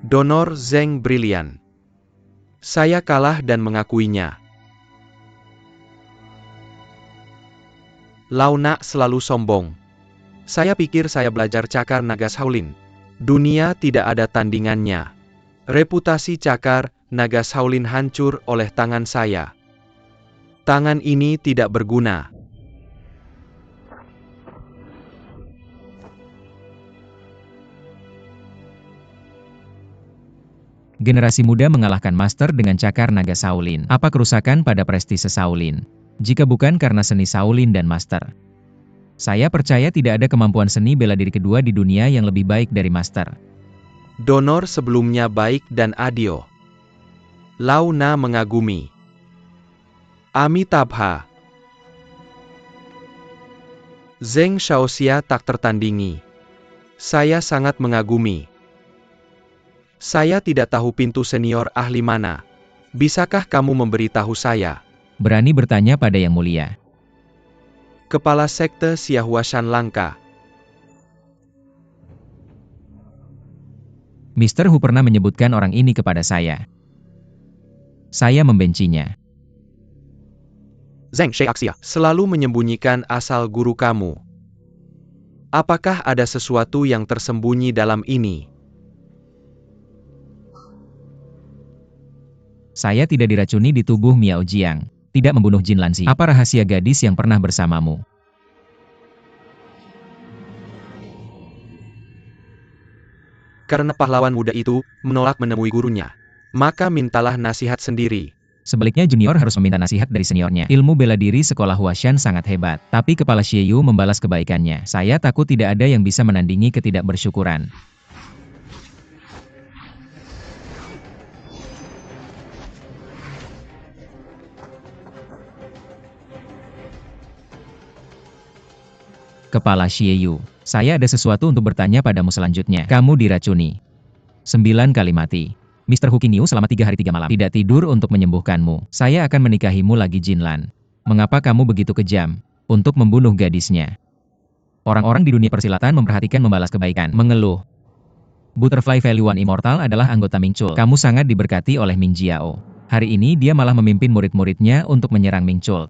Donor Zeng brilian. Saya kalah dan mengakuinya. Launa selalu sombong. Saya pikir saya belajar cakar naga Shaolin. Dunia tidak ada tandingannya. Reputasi cakar naga Shaolin hancur oleh tangan saya. Tangan ini tidak berguna. Generasi muda mengalahkan master dengan cakar naga Shaolin. Apa kerusakan pada prestise Shaolin? Jika bukan karena seni Shaolin dan master. Saya percaya tidak ada kemampuan seni bela diri kedua di dunia yang lebih baik dari master. Donor sebelumnya baik dan adil. Launa mengagumi. Amitabha. Zeng Shaoxia tak tertandingi. Saya sangat mengagumi. Saya tidak tahu pintu senior ahli mana. Bisakah kamu memberitahu saya? Berani bertanya pada Yang Mulia. Kepala Sekte Xiahua Shan Langka. Mr. Hu pernah menyebutkan orang ini kepada saya. Saya membencinya. Zheng Xiaxia selalu menyembunyikan asal guru kamu. Apakah ada sesuatu yang tersembunyi dalam ini? Saya tidak diracuni di tubuh Miao Jiang. Tidak membunuh Jin Lanzi. Apa rahasia gadis yang pernah bersamamu? Karena pahlawan muda itu menolak menemui gurunya, maka mintalah nasihat sendiri. Sebaliknya junior harus meminta nasihat dari seniornya. Ilmu bela diri sekolah Huashan sangat hebat. Tapi kepala Xie Yu membalas kebaikannya. Saya takut tidak ada yang bisa menandingi ketidakbersyukuran. Kepala Xie Yu, saya ada sesuatu untuk bertanya padamu selanjutnya. Kamu diracuni. 9 kali mati. Mr. Hu Qingyu selama 3 hari 3 malam tidak tidur untuk menyembuhkanmu. Saya akan menikahimu lagi Jinlan. Mengapa kamu begitu kejam? Untuk membunuh gadisnya. Orang-orang di dunia persilatan memperhatikan membalas kebaikan. Mengeluh. Butterfly Valley One Immortal adalah anggota Ming Chul. Kamu sangat diberkati oleh Ming Jiao. Hari ini dia malah memimpin murid-muridnya untuk menyerang Ming Chul.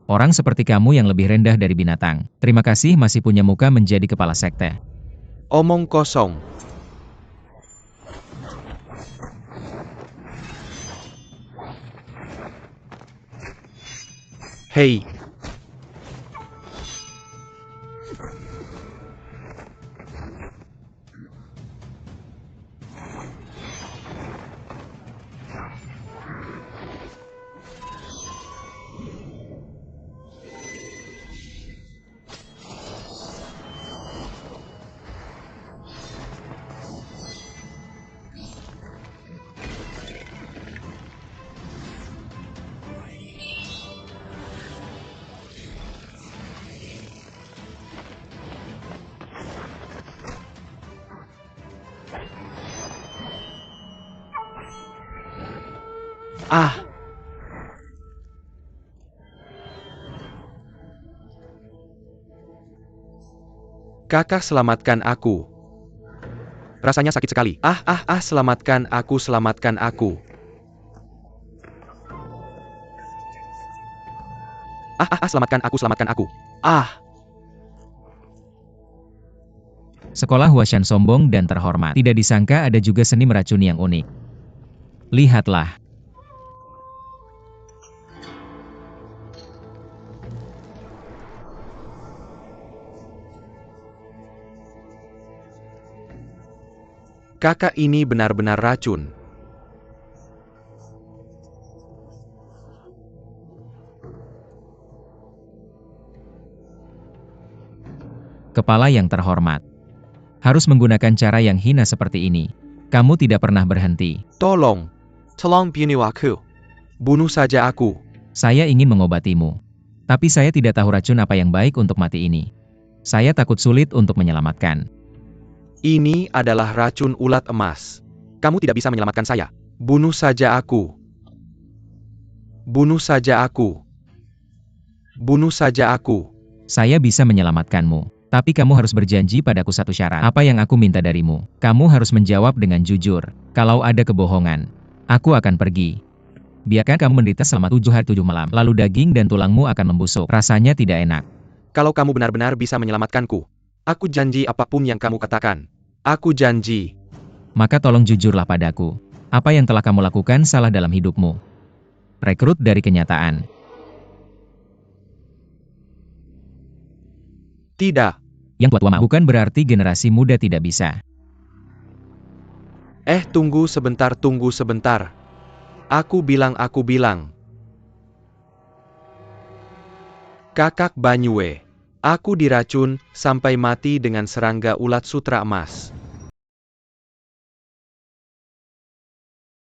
Orang seperti kamu yang lebih rendah dari binatang. Terima kasih masih punya muka menjadi kepala sekte. Omong kosong. Hei. Ah. Kakak, selamatkan aku. Rasanya sakit sekali. Selamatkan aku, selamatkan aku. Selamatkan aku, selamatkan aku. Sekolah Huashan sombong dan terhormat. Tidak disangka ada juga seni meracuni yang unik. Lihatlah. Kakak ini benar-benar racun. Kepala yang terhormat. Harus menggunakan cara yang hina seperti ini. Kamu tidak pernah berhenti. Tolong bunuh aku. Bunuh saja aku. Saya ingin mengobatimu. Tapi saya tidak tahu racun apa yang baik untuk mati ini. Saya takut sulit untuk menyelamatkan. Ini adalah racun ulat emas. Kamu tidak bisa menyelamatkan saya. Bunuh saja aku. Bunuh saja aku. Bunuh saja aku. Saya bisa menyelamatkanmu. Tapi kamu harus berjanji padaku satu syarat. Apa yang aku minta darimu? Kamu harus menjawab dengan jujur. Kalau ada kebohongan, aku akan pergi. Biarkan kamu menderita selama 7 hari 7 malam. Lalu daging dan tulangmu akan membusuk. Rasanya tidak enak. Kalau kamu benar-benar bisa menyelamatkanku, aku janji apapun yang kamu katakan. Aku janji. Maka tolong jujurlah padaku. Apa yang telah kamu lakukan salah dalam hidupmu? Rekrut dari kenyataan. Tidak. Yang tua-tua mau. Bukan berarti generasi muda tidak bisa. Tunggu sebentar, tunggu sebentar. Aku bilang. Kakak Banyue. Aku diracun sampai mati dengan serangga ulat sutra emas.